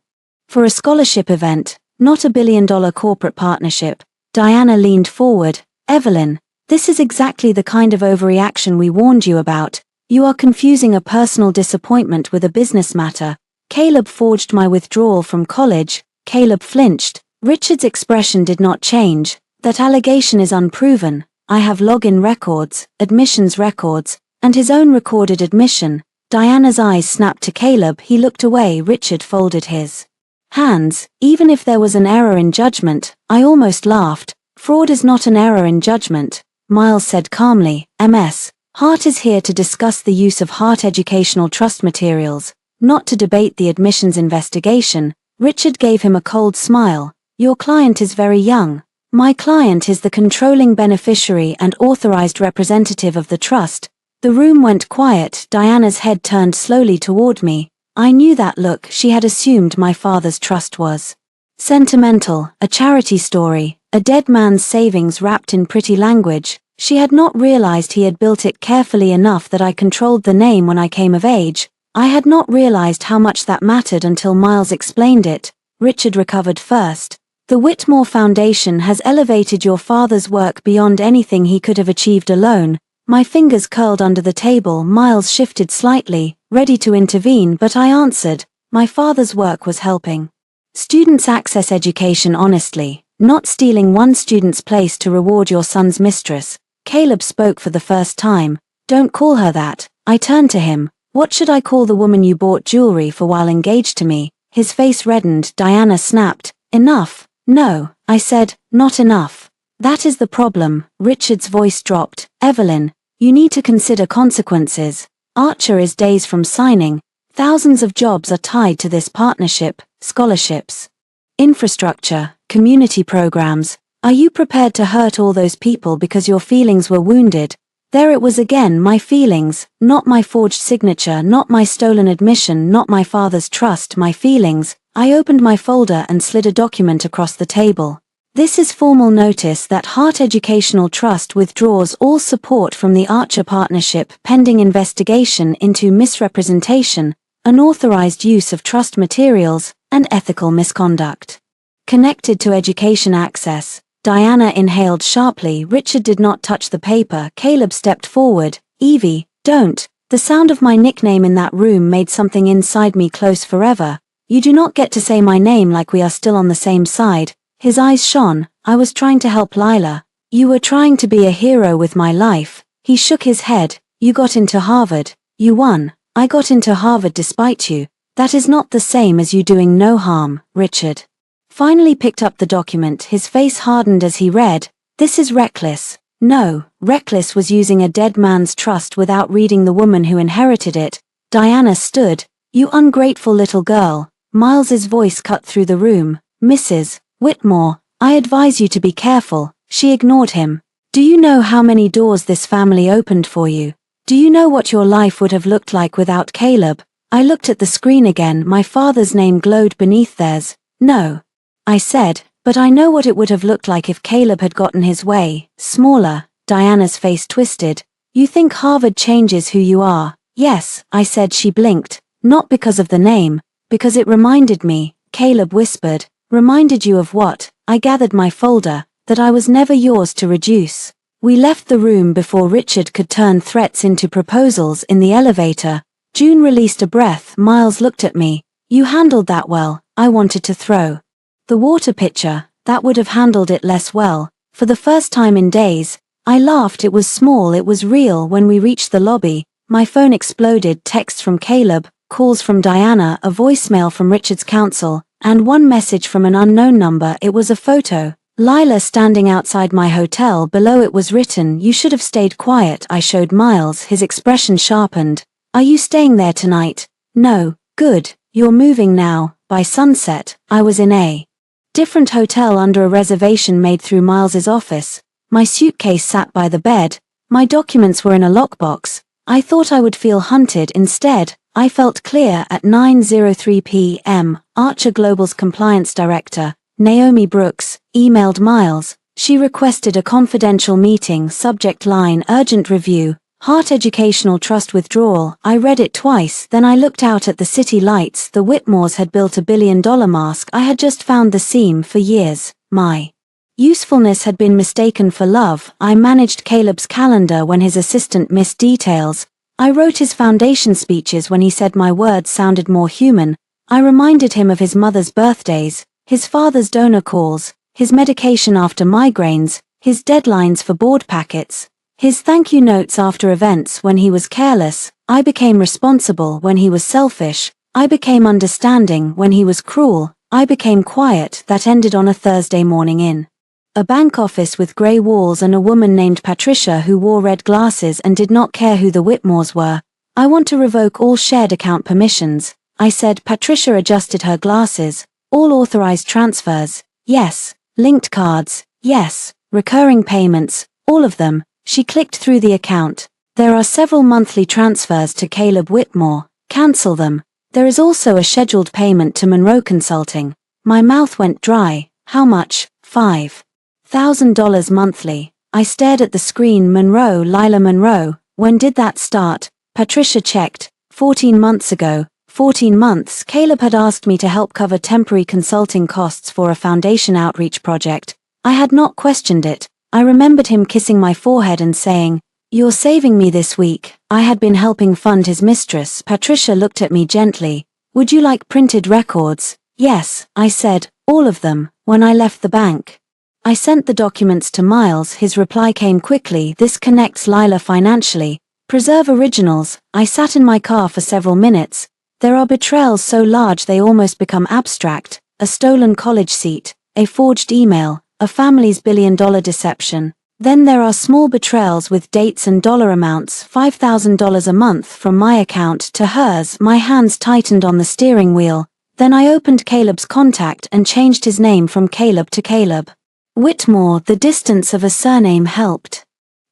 For a scholarship event, not a billion-dollar corporate partnership. Diana leaned forward. Evelyn, this is exactly the kind of overreaction we warned you about. You are confusing a personal disappointment with a business matter. Caleb forged my withdrawal from college. Caleb flinched. Richard's expression did not change. That allegation is unproven. I have login records, admissions records, and his own recorded admission. Diana's eyes snapped to Caleb. He looked away. Richard folded his hands. Even if there was an error in judgment, I almost laughed. Fraud is not an error in judgment, Miles said calmly. MS, Hart is here to discuss the use of Hart Educational Trust materials, not to debate the admissions investigation. Richard gave him a cold smile. Your client is very young. My client is the controlling beneficiary and authorized representative of the trust. The room went quiet. Diana's head turned slowly toward me. I knew that look. She had assumed my father's trust was sentimental, a charity story, a dead man's savings wrapped in pretty language. She had not realized he had built it carefully enough that I controlled the name when I came of age. I had not realized how much that mattered until Miles explained it. Richard recovered first. The Whitmore Foundation has elevated your father's work beyond anything he could have achieved alone. My fingers curled under the table. Miles shifted slightly, ready to intervene, but I answered. My father's work was helping students access education honestly, not stealing one student's place to reward your son's mistress. Caleb spoke for the first time. Don't call her that. I turned to him. What should I call the woman you bought jewelry for while engaged to me? His face reddened. Diana snapped. Enough. No, I said, not enough. That is the problem. Richard's voice dropped. Evelyn, you need to consider consequences. Archer is days from signing. Thousands of jobs are tied to this partnership, scholarships, infrastructure, community programs. Are you prepared to hurt all those people because your feelings were wounded? There it was again, my feelings, not my forged signature, not my stolen admission, not my father's trust, my feelings. I opened my folder and slid a document across the table. This is formal notice that Hart Educational Trust withdraws all support from the Archer Partnership pending investigation into misrepresentation, unauthorized use of trust materials, and ethical misconduct. Connected to education access, Diana inhaled sharply. Richard did not touch the paper. Caleb stepped forward. Evie, don't. The sound of my nickname in that room made something inside me close forever. You do not get to say my name like we are still on the same side. His eyes shone. I was trying to help Lila. You were trying to be a hero with my life. He shook his head. You got into Harvard. You won. I got into Harvard despite you. That is not the same as you doing no harm. Richard finally picked up the document. His face hardened as he read. This is reckless. No, reckless was using a dead man's trust without reading the woman who inherited it. Diana stood. You ungrateful little girl. Miles's voice cut through the room. Mrs. Whitmore, I advise you to be careful. She ignored him. Do you know how many doors this family opened for you? Do you know what your life would have looked like without Caleb? I looked at the screen again. My father's name glowed beneath theirs. No. I said, but I know what it would have looked like if Caleb had gotten his way. Smaller. Diana's face twisted. You think Harvard changes who you are? Yes, I said. She blinked. Not because of the name, because it reminded me. Caleb whispered. Reminded you of what? I gathered my folder, that I was never yours to reduce. We left the room before Richard could turn threats into proposals. In the elevator, June released a breath. Miles looked at me. You handled that well. I wanted to throw the water pitcher. That would have handled it less well. For the first time in days, I laughed. It was small, it was real. When we reached the lobby, my phone exploded. Texts from Caleb, calls from Diana, a voicemail from Richard's counsel, and one message from an unknown number. It was a photo. Lila standing outside my hotel. Below it was written, you should have stayed quiet. I showed Miles. His expression sharpened. Are you staying there tonight? No. Good. You're moving now. By sunset, I was in a different hotel under a reservation made through Miles's office. My suitcase sat by the bed. My documents were in a lockbox. I thought I would feel hunted. Instead, I felt clear. At 9:03 p.m., Archer Global's compliance director, Naomi Brooks, emailed Miles. She requested a confidential meeting. Subject line, urgent review. Hart Educational Trust withdrawal. I read it twice, then I looked out at the city lights. The Whitmores had built $1 billion mask. I had just found the seam. For years, my usefulness had been mistaken for love. I managed Caleb's calendar when his assistant missed details. I wrote his foundation speeches when he said my words sounded more human. I reminded him of his mother's birthdays, his father's donor calls, his medication after migraines, his deadlines for board packets, his thank you notes after events when he was careless. I became responsible when he was selfish. I became understanding when he was cruel. I became quiet. That ended on a Thursday morning in a bank office with grey walls and a woman named Patricia who wore red glasses and did not care who the Whitmores were. I want to revoke all shared account permissions, I said. Patricia adjusted her glasses. All authorized transfers, yes. Linked cards, yes. Recurring payments, all of them. She clicked through the account. There are several monthly transfers to Caleb Whitmore. Cancel them. There is also a scheduled payment to Monroe Consulting. My mouth went dry. How much? $5,000 monthly. I stared at the screen. Monroe, Lila Monroe. When did that start? Patricia checked. 14 months ago. 14 months. Caleb had asked me to help cover temporary consulting costs for a foundation outreach project. I had not questioned it. I remembered him kissing my forehead and saying, "You're saving me this week." I had been helping fund his mistress. Patricia looked at me gently. "Would you like printed records?" "Yes," I said, "all of them," when I left the bank. I sent the documents to Miles. His reply came quickly. "This connects Lila financially. Preserve originals." I sat in my car for several minutes. There are betrayals so large they almost become abstract. A stolen college seat, a forged email, a family's billion-dollar deception. Then there are small betrayals with dates and dollar amounts, $5,000 a month from my account to hers. My hands tightened on the steering wheel. Then I opened Caleb's contact and changed his name from Caleb to Caleb Whitmore. The distance of a surname helped.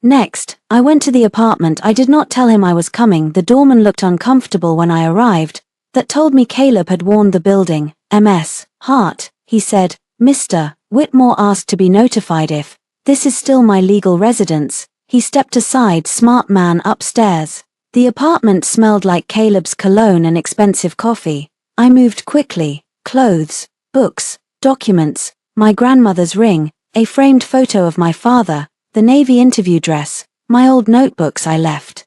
Next, I went to the apartment. I did not tell him I was coming. The doorman looked uncomfortable when I arrived. That told me Caleb had warned the building. Ms. Hart, he said, Mr. Whitmore asked to be notified if this is still my legal residence. He stepped aside. Smart man upstairs. The apartment smelled like Caleb's cologne and expensive coffee. I moved quickly. Clothes, books, documents, my grandmother's ring, a framed photo of my father, the Navy interview dress, my old notebooks I left.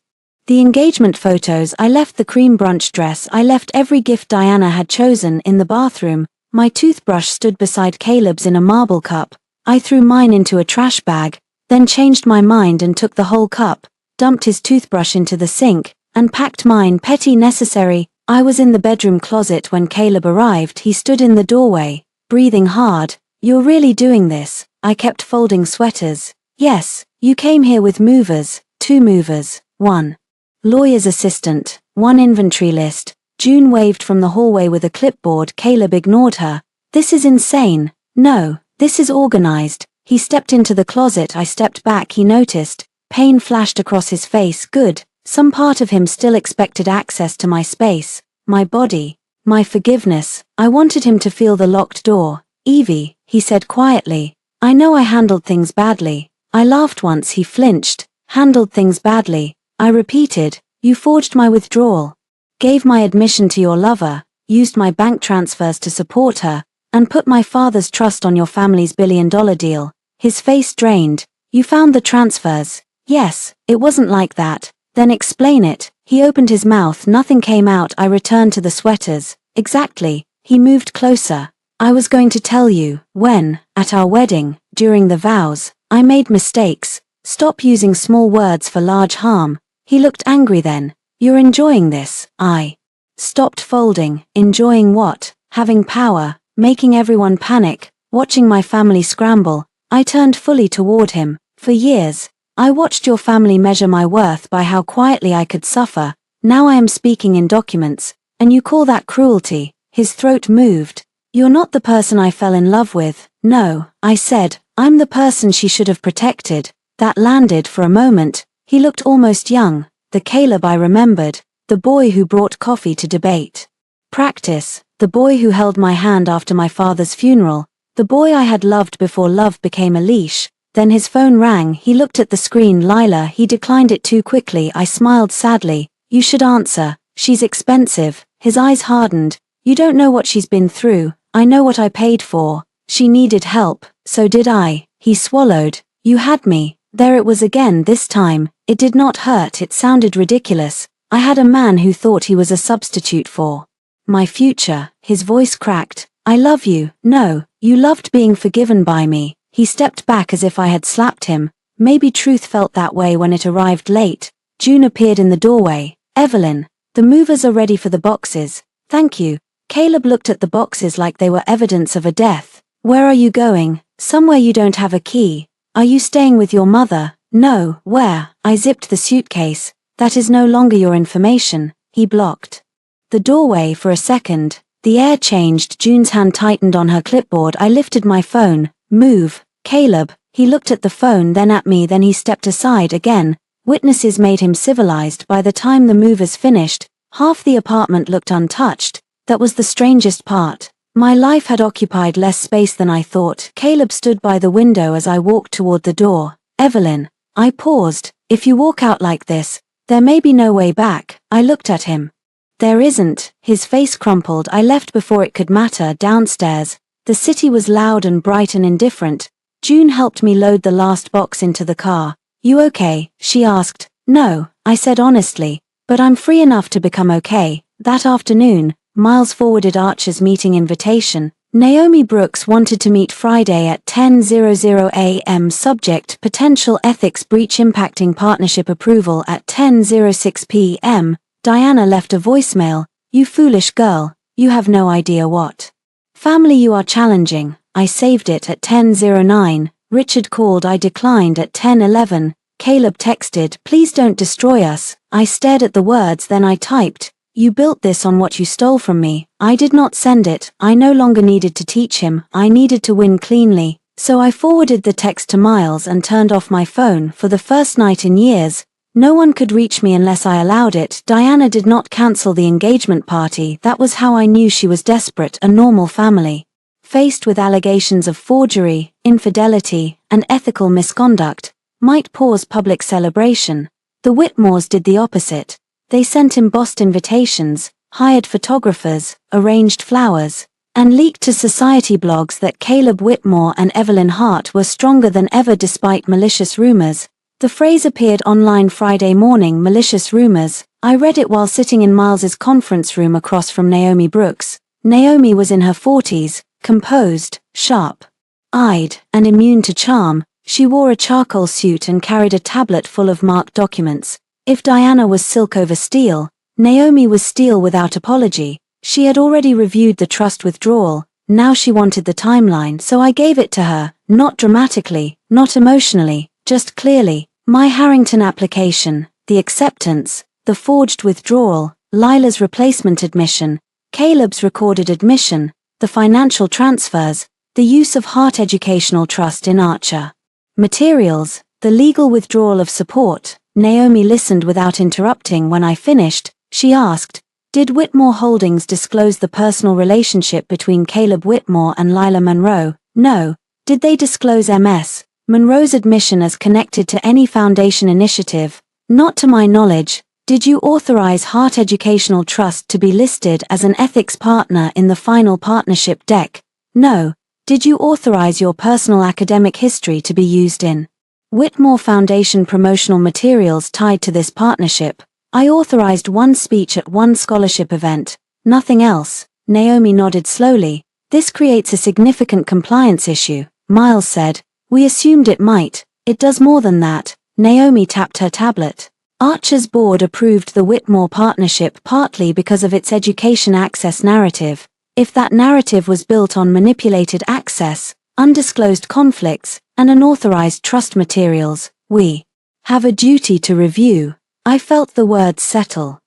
The engagement photos I left, the cream brunch dress I left, every gift Diana had chosen in the bathroom. My toothbrush stood beside Caleb's in a marble cup. I threw mine into a trash bag, then changed my mind and took the whole cup, dumped his toothbrush into the sink, and packed mine. Petty necessary. I was in the bedroom closet when Caleb arrived. He stood in the doorway, breathing hard. You're really doing this? I kept folding sweaters. Yes, you came here with movers, 2 movers, 1 lawyer's assistant, 1 inventory list. June waved from the hallway with a clipboard. Caleb ignored her. This is insane. No, this is organized. He stepped into the closet. I stepped back. He noticed. Pain flashed across his face. Good. Some part of him still expected access to my space, my body, my forgiveness. I wanted him to feel the locked door. Evie, he said quietly, I know I handled things badly. I laughed once. He flinched. Handled things badly. I repeated, you forged my withdrawal, gave my admission to your lover, used my bank transfers to support her, and put my father's trust on your family's billion-dollar deal. His face drained. You found the transfers. Yes, it wasn't like that. Then explain it. He opened his mouth. Nothing came out. I returned to the sweaters. Exactly. He moved closer. I was going to tell you, when, at our wedding, during the vows, I made mistakes. Stop using small words for large harm. He looked angry then. You're enjoying this. I stopped folding. Enjoying what? Having power, making everyone panic, watching my family scramble. I turned fully toward him. For years, I watched your family measure my worth by how quietly I could suffer. Now I am speaking in documents, and you call that cruelty. His throat moved. You're not the person I fell in love with. No, I said, I'm the person she should have protected. That landed for a moment. He looked almost young, the Caleb I remembered, the boy who brought coffee to debate practice, the boy who held my hand after my father's funeral, the boy I had loved before love became a leash. Then his phone rang. He looked at the screen. Lila. He declined it too quickly. I smiled sadly. You should answer. She's expensive. His eyes hardened. You don't know what she's been through. I know what I paid for. She needed help. So did I. He swallowed. You had me. There it was again. This time, it did not hurt. It sounded ridiculous. I had a man who thought he was a substitute for my future. His voice cracked. I love you. No, you loved being forgiven by me. He stepped back as if I had slapped him. Maybe truth felt that way when it arrived late. June appeared in the doorway. Evelyn, the movers are ready for the boxes. Thank you. Caleb looked at the boxes like they were evidence of a death. Where are you going? Somewhere you don't have a key. Are you staying with your mother? No. Where? I zipped the suitcase. That is no longer your information. He blocked the doorway for a second. The air changed. June's hand tightened on her clipboard. I lifted my phone. Move. Caleb. He looked at the phone, then at me, then he stepped aside again. Witnesses made him civilized. By the time the movers finished, half the apartment looked untouched. That was the strangest part. My life had occupied less space than I thought. Caleb stood by the window as I walked toward the door. Evelyn. I paused. If you walk out like this, there may be no way back. I looked at him. There isn't. His face crumpled. I left before it could matter. Downstairs, the city was loud and bright and indifferent. June helped me load the last box into the car. You okay? She asked. No, I said honestly, but I'm free enough to become okay. That afternoon, Miles forwarded Archer's meeting invitation. Naomi Brooks wanted to meet Friday at 10:00 a.m. Subject: potential ethics breach impacting partnership approval at 10:06 p.m. Diana left a voicemail. You foolish girl, you have no idea what family you are challenging. I saved it at 10:09. Richard called. I declined at 10:11. Caleb texted, please don't destroy us. I stared at the words, then I typed, you built this on what you stole from me. I did not send it. I no longer needed to teach him. I needed to win cleanly. So I forwarded the text to Miles and turned off my phone. For the first night in years, no one could reach me unless I allowed it. Diana did not cancel the engagement party. That was how I knew she was desperate. A normal family, faced with allegations of forgery, infidelity, and ethical misconduct, might pause public celebration. The Whitmores did the opposite. They sent embossed invitations, hired photographers, arranged flowers, and leaked to society blogs that Caleb Whitmore and Evelyn Hart were stronger than ever despite malicious rumors. The phrase appeared online Friday morning. Malicious rumors. I read it while sitting in Miles's conference room across from Naomi Brooks. Naomi was in her 40s, composed, sharp-eyed, and immune to charm. She wore a charcoal suit and carried a tablet full of marked documents. If Diana was silk over steel, Naomi was steel without apology. She had already reviewed the trust withdrawal. Now she wanted the timeline, so I gave it to her, not dramatically, not emotionally, just clearly. My Harrington application, the acceptance, the forged withdrawal, Lila's replacement admission, Caleb's recorded admission, the financial transfers, the use of Hart Educational Trust in Archer materials, the legal withdrawal of support. Naomi listened without interrupting. When I finished, she asked, did Whitmore Holdings disclose the personal relationship between Caleb Whitmore and Lila Monroe? No. Did they disclose Ms. Monroe's admission as connected to any foundation initiative? Not to my knowledge. Did you authorize Hart Educational Trust to be listed as an ethics partner in the final partnership deck? No. Did you authorize your personal academic history to be used in Whitmore Foundation promotional materials tied to this partnership? I authorized one speech at one scholarship event, nothing else. Naomi nodded slowly. This creates a significant compliance issue, Miles said. We assumed it might. It does more than that. Naomi tapped her tablet. Archer's board approved the Whitmore partnership partly because of its education access narrative. If that narrative was built on manipulated access, undisclosed conflicts, and unauthorized trust materials, we have a duty to review. I felt the words settle.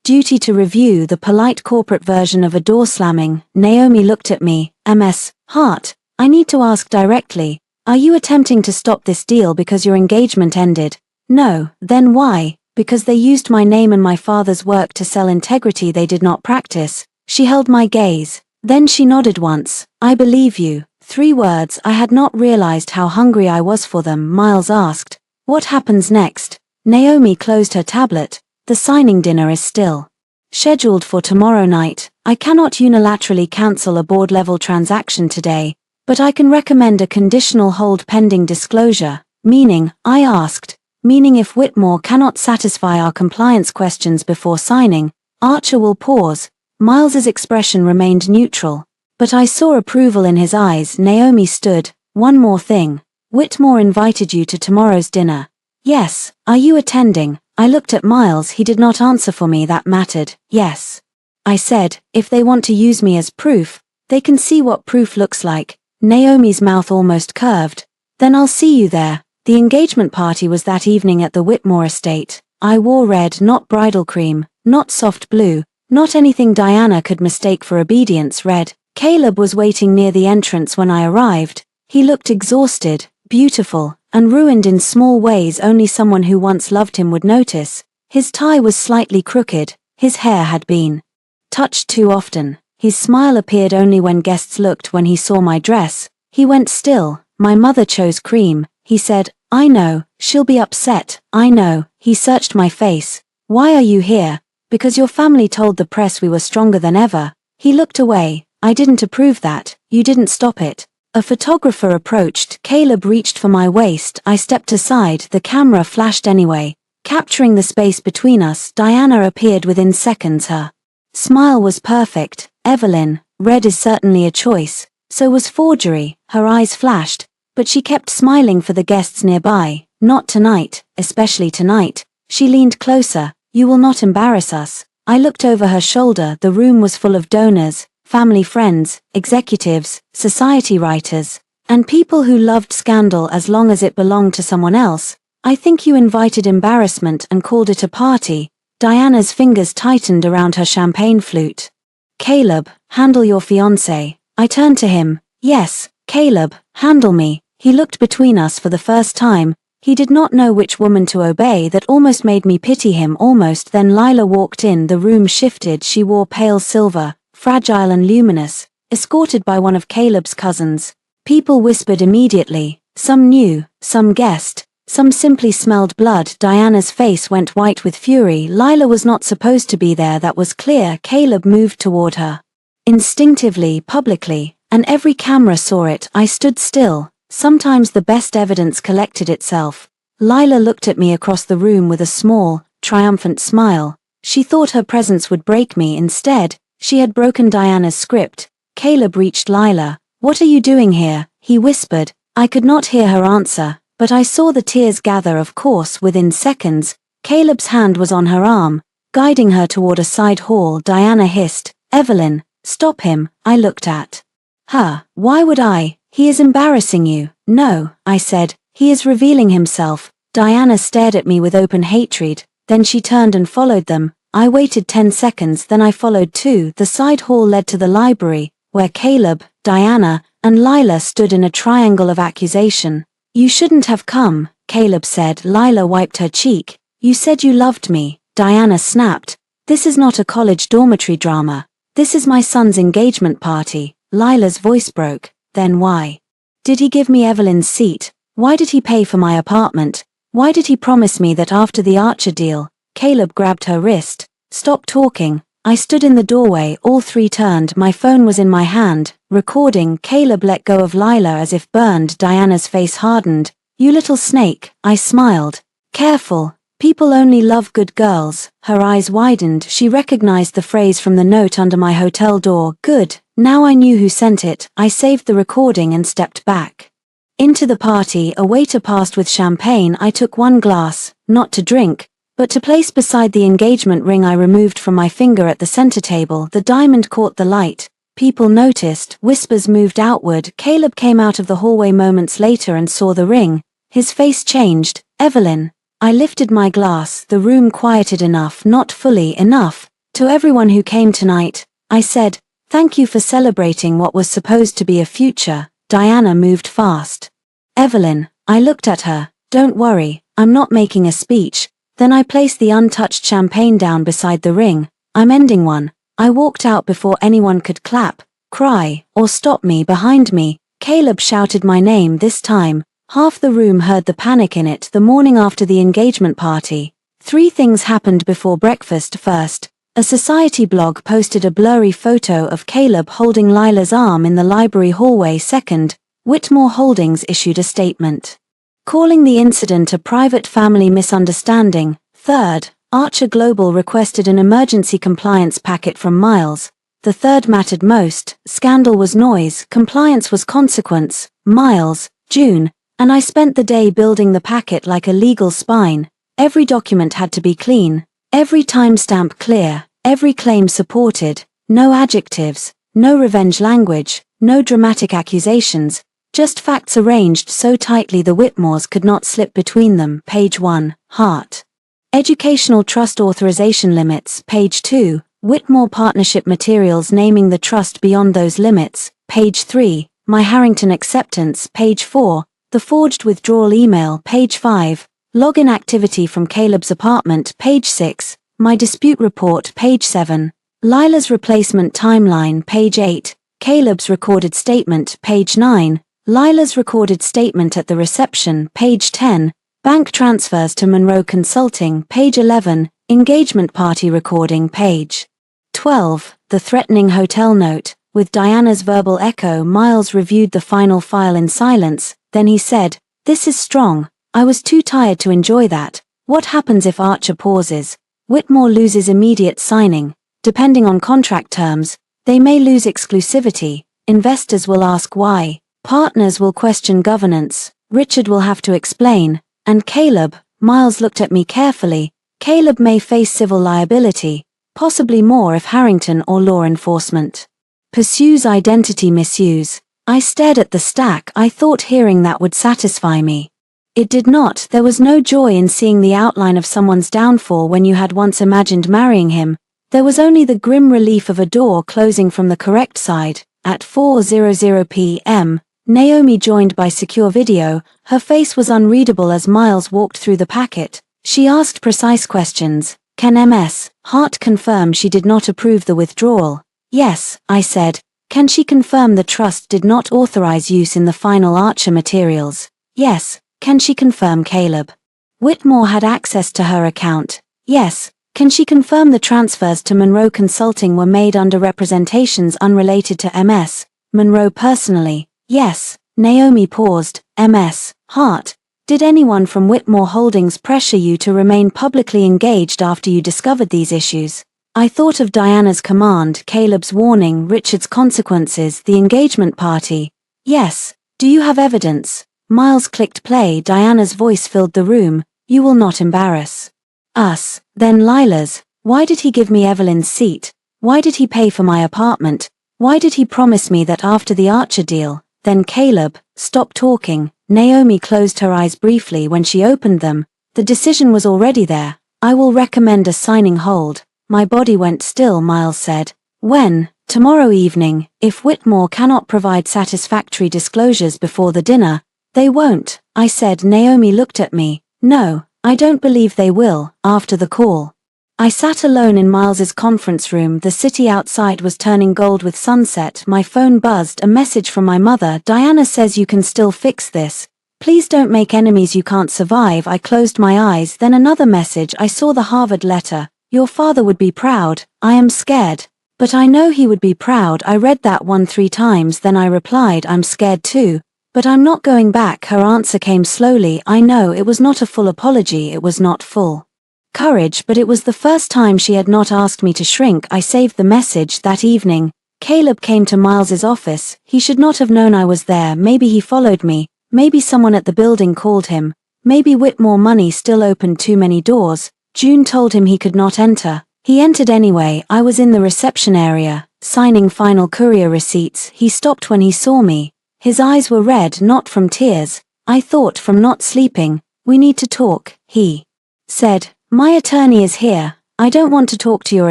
Duty to review, the polite corporate version of a door slamming. Naomi looked at me. Ms. Hart, I need to ask directly, are you attempting to stop this deal because your engagement ended? No. Then why? Because they used my name and my father's work to sell integrity they did not practice. She held my gaze. Then she nodded once. I believe you. 3 words. I had not realized how hungry I was for them. Miles asked, what happens next? Naomi closed her tablet. The signing dinner is still scheduled for tomorrow night. I cannot unilaterally cancel a board-level transaction today, but I can recommend a conditional hold pending disclosure. Meaning, I asked, meaning if Whitmore cannot satisfy our compliance questions before signing, Archer will pause. Miles's expression remained neutral, but I saw approval in his eyes. Naomi stood. One more thing. Whitmore invited you to tomorrow's dinner. Yes. Are you attending? I looked at Miles. He did not answer for me. That mattered. Yes. I said, if they want to use me as proof, they can see what proof looks like. Naomi's mouth almost curved. Then I'll see you there. The engagement party was that evening at the Whitmore estate. I wore red, not bridal cream, not soft blue, not anything Diana could mistake for obedience. Red. Caleb was waiting near the entrance when I arrived. He looked exhausted, beautiful, and ruined in small ways only someone who once loved him would notice. His tie was slightly crooked. His hair had been touched too often. His smile appeared only when guests looked. When he saw my dress, he went still. My mother chose cream. He said, I know, she'll be upset. I know. He searched my face. Why are you here? Because your family told the press we were stronger than ever. He looked away. I didn't approve that. You didn't stop it. A photographer approached. Caleb reached for my waist. I stepped aside. The camera flashed anyway, capturing the space between us. Diana appeared within seconds. Her smile was perfect. Evelyn, red is certainly a choice. So was forgery. Her eyes flashed, but she kept smiling for the guests nearby. Not tonight, especially tonight. She leaned closer. You will not embarrass us. I looked over her shoulder. The room was full of donors, family friends, executives, society writers, and people who loved scandal as long as it belonged to someone else. I think you invited embarrassment and called it a party. Diana's fingers tightened around her champagne flute. Caleb, handle your fiancé. I turned to him. Yes, Caleb, handle me. He looked between us for the first time. He did not know which woman to obey. That almost made me pity him almost. Then Lila walked in. The room shifted. She wore pale silver, fragile and luminous, escorted by one of Caleb's cousins. People whispered immediately. Some knew, some guessed, some simply smelled blood. Diana's face went white with fury. Lila was not supposed to be there, that was clear. Caleb moved toward her. Instinctively, publicly, and every camera saw it. I stood still. Sometimes the best evidence collected itself. Lila looked at me across the room with a small, triumphant smile. She thought her presence would break me. Instead, she had broken Diana's script. Caleb reached Lila. What are you doing here? He whispered. I could not hear her answer, but I saw the tears gather. Of course, within seconds, Caleb's hand was on her arm, guiding her toward a side hall. Diana hissed, Evelyn, stop him. I looked at her. Why would I? He is embarrassing you. No, I said, he is revealing himself. Diana stared at me with open hatred, then she turned and followed them. I waited 10 seconds, then I followed too. The side hall led to the library, where Caleb, Diana, and Lila stood in a triangle of accusation. You shouldn't have come, Caleb said. Lila wiped her cheek. You said you loved me. Diana snapped. This is not a college dormitory drama. This is my son's engagement party. Lila's voice broke. Then why did he give me Evelyn's seat? Why did he pay for my apartment? Why did he promise me that after the Archer deal? Caleb grabbed her wrist. Stop talking. I stood in the doorway. All three turned. My phone was in my hand, recording. Caleb let go of Lila as if burned. Diana's face hardened. You little snake. I smiled. Careful. People only love good girls. Her eyes widened. She recognized the phrase from the note under my hotel door. Good. Now I knew who sent it. I saved the recording and stepped back. Into the party, a waiter passed with champagne. I took one glass, not to drink, but to place beside the engagement ring I removed from my finger at the center table. The diamond caught the light. People noticed. Whispers moved outward. Caleb came out of the hallway moments later and saw the ring. His face changed. Evelyn. I lifted my glass. The room quieted enough, not fully enough. To everyone who came tonight, I said, thank you for celebrating what was supposed to be a future. Diana moved fast. Evelyn. I looked at her. Don't worry, I'm not making a speech. Then I placed the untouched champagne down beside the ring. I'm ending one. I walked out before anyone could clap, cry, or stop me. Behind me, Caleb shouted my name. This time, half the room heard the panic in it. The morning after the engagement party, 3 things happened before breakfast. First, a society blog posted a blurry photo of Caleb holding Lila's arm in the library hallway. Second, Whitmore Holdings issued a statement, calling the incident a private family misunderstanding. Third, Archer Global requested an emergency compliance packet from Miles. The third mattered most. Scandal was noise, compliance was consequence. Miles, June, and I spent the day building the packet like a legal spine. Every document had to be clean, every timestamp clear, every claim supported, no adjectives, no revenge language, no dramatic accusations, just facts arranged so tightly the Whitmores could not slip between them. Page 1, Heart. Educational Trust Authorization Limits. Page 2, Whitmore Partnership Materials naming the trust beyond those limits. Page 3, My Harrington Acceptance. Page 4, The forged withdrawal email. Page 5, Login activity from Caleb's apartment. Page 6, My dispute report. Page 7, Lila's replacement timeline. Page 8, Caleb's recorded statement. Page 9, Lila's recorded statement at the reception. Page 10, Bank transfers to Monroe Consulting. Page 11, Engagement party recording. Page 12, The threatening hotel note. With Diana's verbal echo, Miles reviewed the final file in silence. Then he said, This is strong. I was too tired to enjoy that. What happens if Archer pauses? Whitmore loses immediate signing. Depending on contract terms, they may lose exclusivity. Investors will ask why. Partners will question governance. Richard will have to explain. And Caleb, Miles looked at me carefully. Caleb may face civil liability, possibly more if Harrington or law enforcement Pursues identity misuse. I stared at the stack. I thought hearing that would satisfy me. It did not. There was no joy in seeing the outline of someone's downfall when you had once imagined marrying him. There was only the grim relief of a door closing from the correct side. At 4:00 p.m., Naomi joined by secure video. Her face was unreadable as Miles walked through the packet. She asked precise questions. Can Ms. Hart confirm she did not approve the withdrawal? Yes, I said. Can she confirm the trust did not authorize use in the final Archer materials? Yes. Can she confirm Caleb Whitmore had access to her account? Yes. Can she confirm the transfers to Monroe Consulting were made under representations unrelated to Ms. Monroe personally? Yes. Naomi paused. Ms. Hart, did anyone from Whitmore Holdings pressure you to remain publicly engaged after you discovered these issues? I thought of Diana's command, Caleb's warning, Richard's consequences, the engagement party. Yes. Do you have evidence? Miles clicked play. Diana's voice filled the room. You will not embarrass us. Then Lila's. Why did he give me Evelyn's seat? Why did he pay for my apartment? Why did he promise me that after the Archer deal? Then Caleb. Stop talking. Naomi closed her eyes briefly. When she opened them, the decision was already there. I will recommend a signing hold. My body went still. Miles said. When? Tomorrow evening. If Whitmore cannot provide satisfactory disclosures before the dinner, they won't, I said. Naomi looked at me. No, I don't believe they will. After the call, I sat alone in Miles's conference room. The city outside was turning gold with sunset. My phone buzzed. A message from my mother. Diana says you can still fix this. Please don't make enemies you can't survive. I closed my eyes. Then another message. I saw the Harvard letter. Your father would be proud. I am scared. But I know he would be proud. I read that one 3 times. Then I replied, I'm scared too. But I'm not going back. Her answer came slowly. I know it was not a full apology. It was not full courage, but it was the first time she had not asked me to shrink. I saved the message. That evening, Caleb came to Miles's office. He should not have known I was there. Maybe he followed me. Maybe someone at the building called him. Maybe Whitmore money still opened too many doors. June told him he could not enter. He entered anyway. I was in the reception area, signing final courier receipts. He stopped when he saw me. His eyes were red, not from tears. I thought from not sleeping. We need to talk, he said. My attorney is here. I don't want to talk to your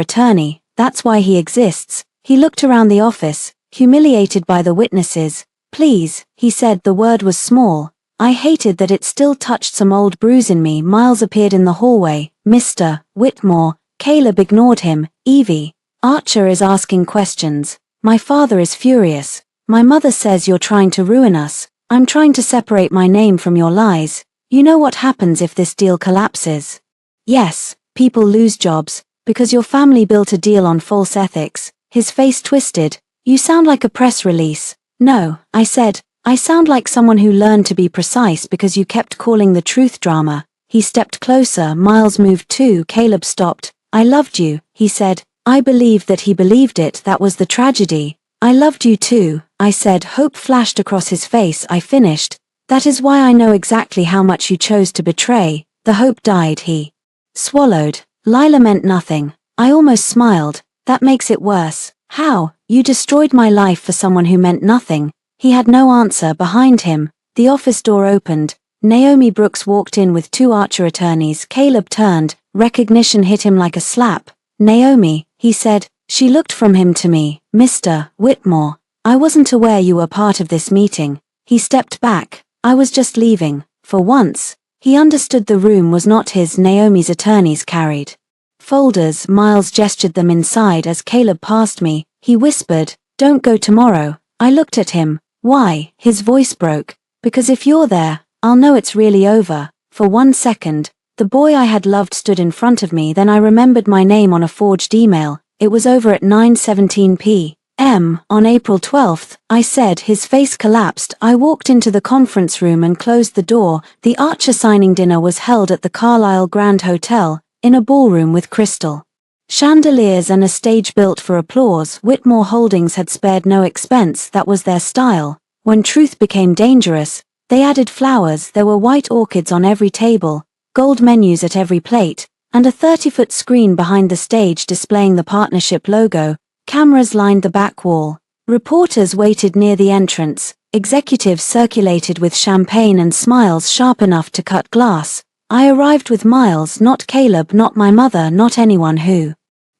attorney. That's why he exists. He looked around the office, humiliated by the witnesses. Please, he said. The word was small. I hated that it still touched some old bruise in me. Miles appeared in the hallway. Mr. Whitmore. Caleb ignored him. Evie. Archer is asking questions. My father is furious. My mother says you're trying to ruin us. I'm trying to separate my name from your lies. You know what happens if this deal collapses? Yes, people lose jobs, because your family built a deal on false ethics. His face twisted. You sound like a press release. No, I said. I sound like someone who learned to be precise because you kept calling the truth drama. He stepped closer. Miles moved too. Caleb stopped. I loved you, he said. I believed that he believed it. That was the tragedy. I loved you too, I said. Hope flashed across his face. I finished. That is why I know exactly how much you chose to betray. The hope died. He swallowed. Lila meant nothing. I almost smiled. That makes it worse. How? You destroyed my life for someone who meant nothing. He had no answer. Behind him, the office door opened. Naomi Brooks walked in with 2 Archer attorneys. Caleb turned. Recognition hit him like a slap. Naomi, he said. She looked from him to me. Mr. Whitmore, I wasn't aware you were part of this meeting. He stepped back. I was just leaving. For once, he understood the room was not his. Naomi's attorneys carried folders. Miles gestured them inside as Caleb passed me. He whispered, don't go tomorrow. I looked at him. Why? His voice broke. Because if you're there, I'll know it's really over. For 1 second, the boy I had loved stood in front of me. Then I remembered my name on a forged email. It was over at 9:17 p.m. on April 12th, I said. His face collapsed. I walked into the conference room and closed the door. The Archer signing dinner was held at the Carlyle Grand Hotel, in a ballroom with crystal chandeliers and a stage built for applause. Whitmore Holdings had spared no expense. That was their style. When truth became dangerous, they added flowers. There were white orchids on every table, gold menus at every plate, and a 30-foot screen behind the stage displaying the partnership logo. Cameras lined the back wall. Reporters waited near the entrance, executives circulated with champagne and smiles sharp enough to cut glass. I arrived with Miles, not Caleb, not my mother, not anyone who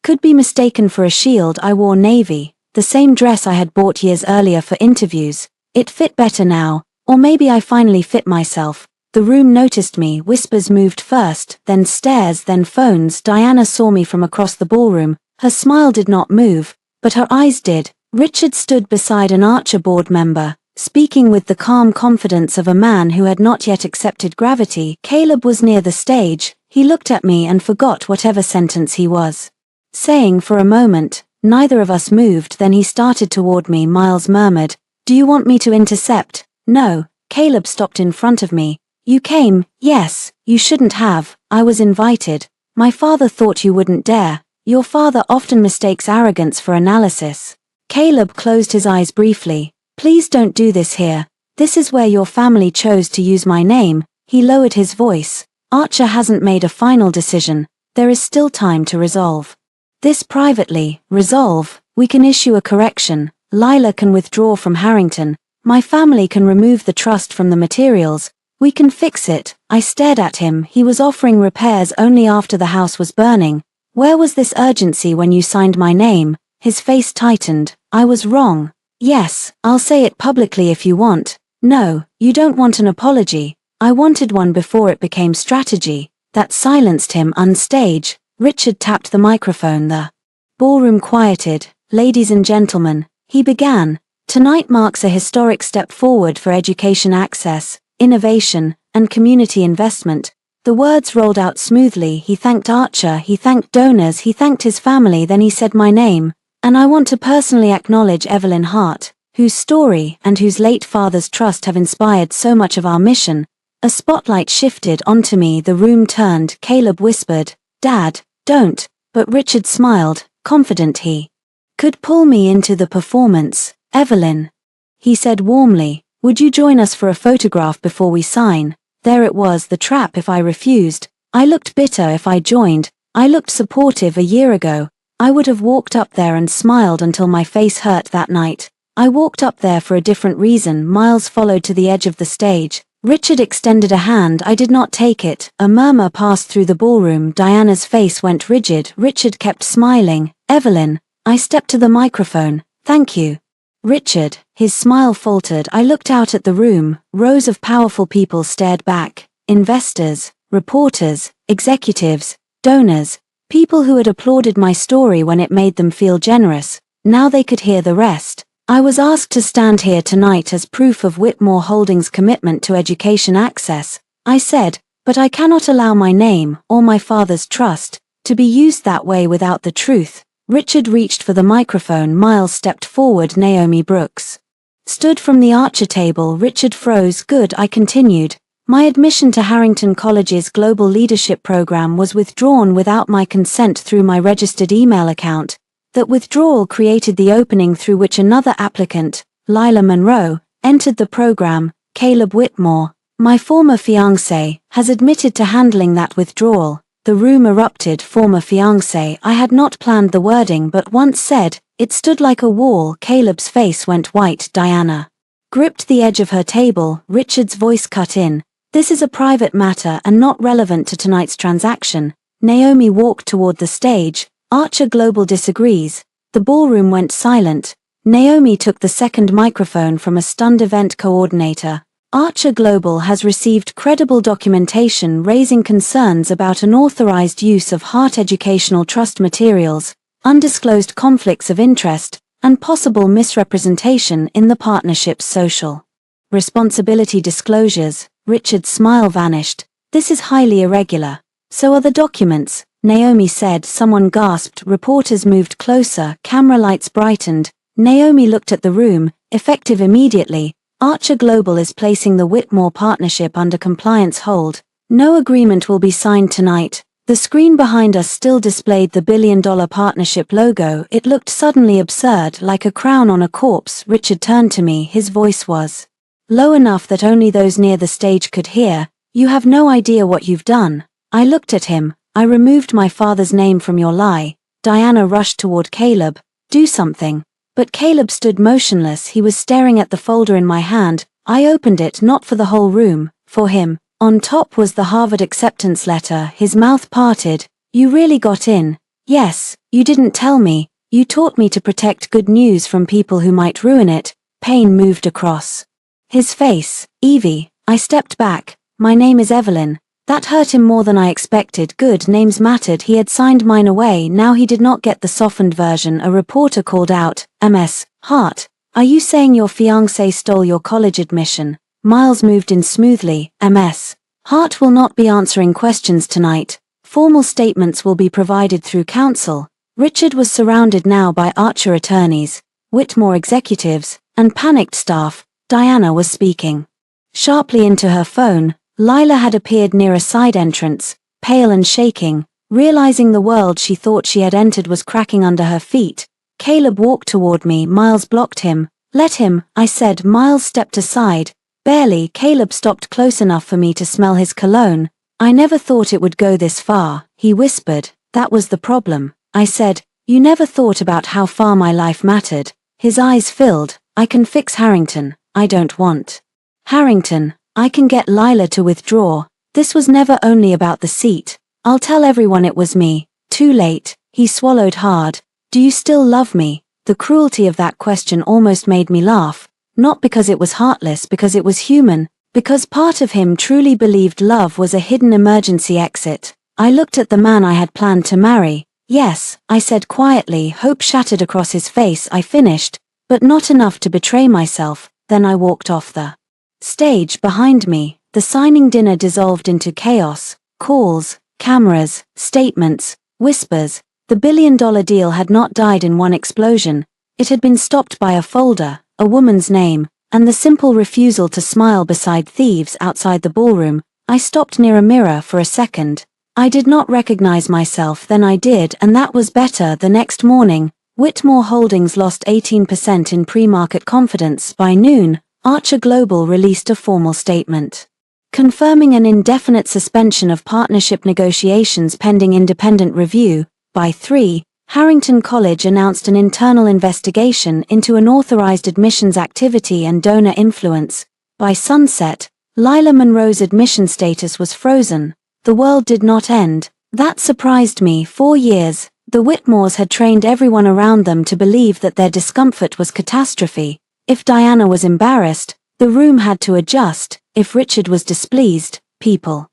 could be mistaken for a shield. I wore navy, the same dress I had bought years earlier for interviews. It fit better now, or maybe I finally fit myself. The room noticed me, whispers moved first, then stares, then phones. Diana saw me from across the ballroom. Her smile did not move, but her eyes did. Richard stood beside an Archer board member, speaking with the calm confidence of a man who had not yet accepted gravity. Caleb was near the stage. He looked at me and forgot whatever sentence he was saying for a moment. Neither of us moved. Then he started toward me. Miles murmured, "Do you want me to intercept?" "No." Caleb stopped in front of me. "You came." "Yes." "You shouldn't have. I was invited. My father thought you wouldn't dare." "Your father often mistakes arrogance for analysis." Caleb closed his eyes briefly. "Please don't do this here. This is where your family chose to use my name." He lowered his voice. "Archer hasn't made a final decision. There is still time to resolve this privately." "Resolve? We can issue a correction. Lila can withdraw from Harrington. My family can remove the trust from the materials. We can fix it." I stared at him. He was offering repairs only after the house was burning. "Where was this urgency when you signed my name?" His face tightened. "I was wrong." "Yes, I'll say it publicly if you want." "No, you don't want an apology." I wanted one before it became strategy. That silenced him. Unstage, Richard tapped the microphone. The ballroom quieted. "Ladies and gentlemen," he began, "tonight marks a historic step forward for education access, innovation, and community investment." The words rolled out smoothly. He thanked Archer, he thanked donors, he thanked his family, then he said my name. "And I want to personally acknowledge Evelyn Hart, whose story and whose late father's trust have inspired so much of our mission." A spotlight shifted onto me. The room turned. Caleb whispered, "Dad, don't." But Richard smiled, confident he could pull me into the performance. "Evelyn," he said warmly, "would you join us for a photograph before we sign?" There it was, the trap. If I refused, I looked bitter. If I joined, I looked supportive. A year ago, I would have walked up there and smiled until my face hurt. That night, I walked up there for a different reason. Miles followed to the edge of the stage. Richard extended a hand. I did not take it. A murmur passed through the ballroom. Diana's face went rigid. Richard kept smiling. "Evelyn." I stepped to the microphone. "Thank you." "Richard." His smile faltered. I looked out at the room. Rows of powerful people stared back. Investors, reporters, executives, donors, people who had applauded my story when it made them feel generous. Now they could hear the rest. I was asked to stand here tonight as proof of Whitmore Holdings' commitment to education access. I said, but I cannot allow my name, or my father's trust, to be used that way without the truth. Richard reached for the microphone. Miles stepped forward. Naomi Brooks stood from the Archer table. Richard froze. "Good," I continued. "My admission to Harrington College's Global Leadership Program was withdrawn without my consent through my registered email account. That withdrawal created the opening through which another applicant, Lila Monroe, entered the program. Caleb Whitmore, my former fiancé, has admitted to handling that withdrawal." The room erupted. "Former fiancé." I had not planned the wording but once said, it stood like a wall. Caleb's face went white. Diana gripped the edge of her table. Richard's voice cut in. "This is a private matter and not relevant to tonight's transaction." Naomi walked toward the stage. "Archer Global disagrees." The ballroom went silent. Naomi took the second microphone from a stunned event coordinator. "Archer Global has received credible documentation raising concerns about unauthorized use of Hart educational trust materials, undisclosed conflicts of interest, and possible misrepresentation in the partnership's social responsibility disclosures." Richard's smile vanished. "This is highly irregular." "So are the documents," Naomi said. Someone gasped. Reporters moved closer. Camera lights brightened. Naomi looked at the room. "Effective immediately. Archer Global is placing the Whitmore partnership under compliance hold. No agreement will be signed tonight." The screen behind us still displayed the billion-dollar partnership logo. It looked suddenly absurd, like a crown on a corpse. Richard turned to me. His voice was low enough that only those near the stage could hear. "You have no idea what you've done." I looked at him. "I removed my father's name from your lie." Diana rushed toward Caleb. "Do something." But Caleb stood motionless. He was staring at the folder in my hand. I opened it, not for the whole room, for him. On top was the Harvard acceptance letter. His mouth parted. You really got in? Yes, you didn't tell me. You taught me to protect good news from people who might ruin it. Pain moved across his face. Evie. I stepped back. My name is Evelyn. That hurt him more than I expected. Good names mattered. He had signed mine away. Now he did not get the softened version. A reporter called out, "Ms. Hart, are you saying your fiancé stole your college admission?" Miles moved in smoothly. "Ms. Hart will not be answering questions tonight. Formal statements will be provided through counsel." Richard was surrounded now by Archer attorneys, Whitmore executives, and panicked staff. Diana was speaking sharply into her phone. Lila had appeared near a side entrance, pale and shaking, realizing the world she thought she had entered was cracking under her feet. Caleb walked toward me. Miles blocked him. "Let him," I said. Miles stepped aside. Barely. Caleb stopped close enough for me to smell his cologne. "I never thought it would go this far," he whispered. "That was the problem." I said, "You never thought about how far my life mattered." His eyes filled. "I can fix Harrington. I don't want Harrington. I can get Lila to withdraw. This was never only about the seat. I'll tell everyone it was me." Too late. He swallowed hard. "Do you still love me?" The cruelty of that question almost made me laugh. Not because it was heartless, because it was human, because part of him truly believed love was a hidden emergency exit. I looked at the man I had planned to marry. "Yes," I said quietly. Hope shattered across his face. I finished, but not enough to betray myself. Then I walked off the stage. Behind me, the signing dinner dissolved into chaos. Calls, cameras, statements, whispers. The billion-dollar deal had not died in one explosion. It had been stopped by a folder, a woman's name, and the simple refusal to smile beside thieves outside the ballroom. I stopped near a mirror for a second. I did not recognize myself. Then I did, and that was better. The next morning, Whitmore Holdings lost 18% in pre-market confidence. By noon, Archer Global released a formal statement confirming an indefinite suspension of partnership negotiations pending independent review. By 3, Harrington College announced an internal investigation into unauthorized admissions activity and donor influence. By sunset, Lila Monroe's admission status was frozen. The world did not end. That surprised me. 4 years, the Whitmores had trained everyone around them to believe that their discomfort was catastrophe. If Diana was embarrassed, the room had to adjust. If Richard was displeased, people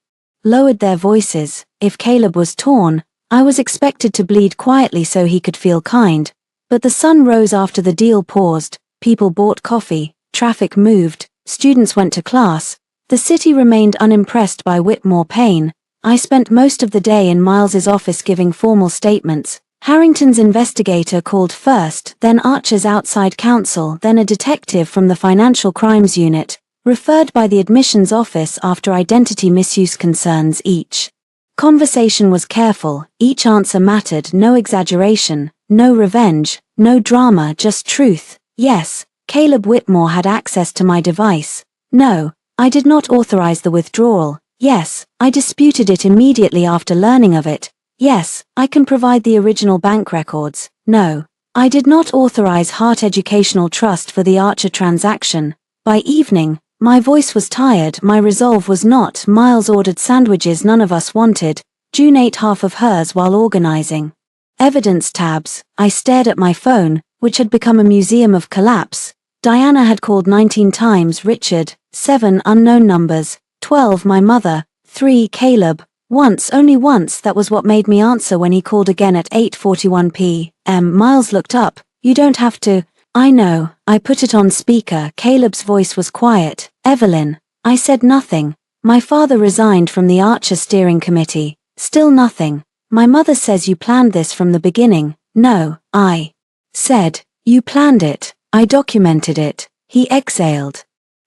lowered their voices. If Caleb was torn, I was expected to bleed quietly so he could feel kind. But the sun rose after the deal paused. People bought coffee, traffic moved, students went to class. The city remained unimpressed by Whitmore pain. I spent most of the day in Miles's office giving formal statements. Harrington's investigator called first, then Archer's outside counsel, then a detective from the Financial Crimes Unit, referred by the admissions office after identity misuse concerns. Each conversation was careful, each answer mattered. No exaggeration, no revenge, no drama, just truth. Yes, Caleb Whitmore had access to my device. No, I did not authorize the withdrawal. Yes, I disputed it immediately after learning of it. Yes, I can provide the original bank records. No, I did not authorize Hart Educational Trust for the Archer transaction. By evening, my voice was tired. My resolve was not. Miles ordered sandwiches none of us wanted. June ate half of hers while organizing evidence tabs. I stared at my phone, which had become a museum of collapse. Diana had called 19 times. Richard, 7 unknown numbers, 12 my mother, 3 Caleb. Once, only once. That was what made me answer when he called again at 8:41 p.m. Miles looked up. "You don't have to." "I know." I put it on speaker. Caleb's voice was quiet. "Evelyn." I said nothing. "My father resigned from the Archer steering committee." Still nothing. "My mother says you planned this from the beginning." "No," I said. "You planned it. I documented it." He exhaled.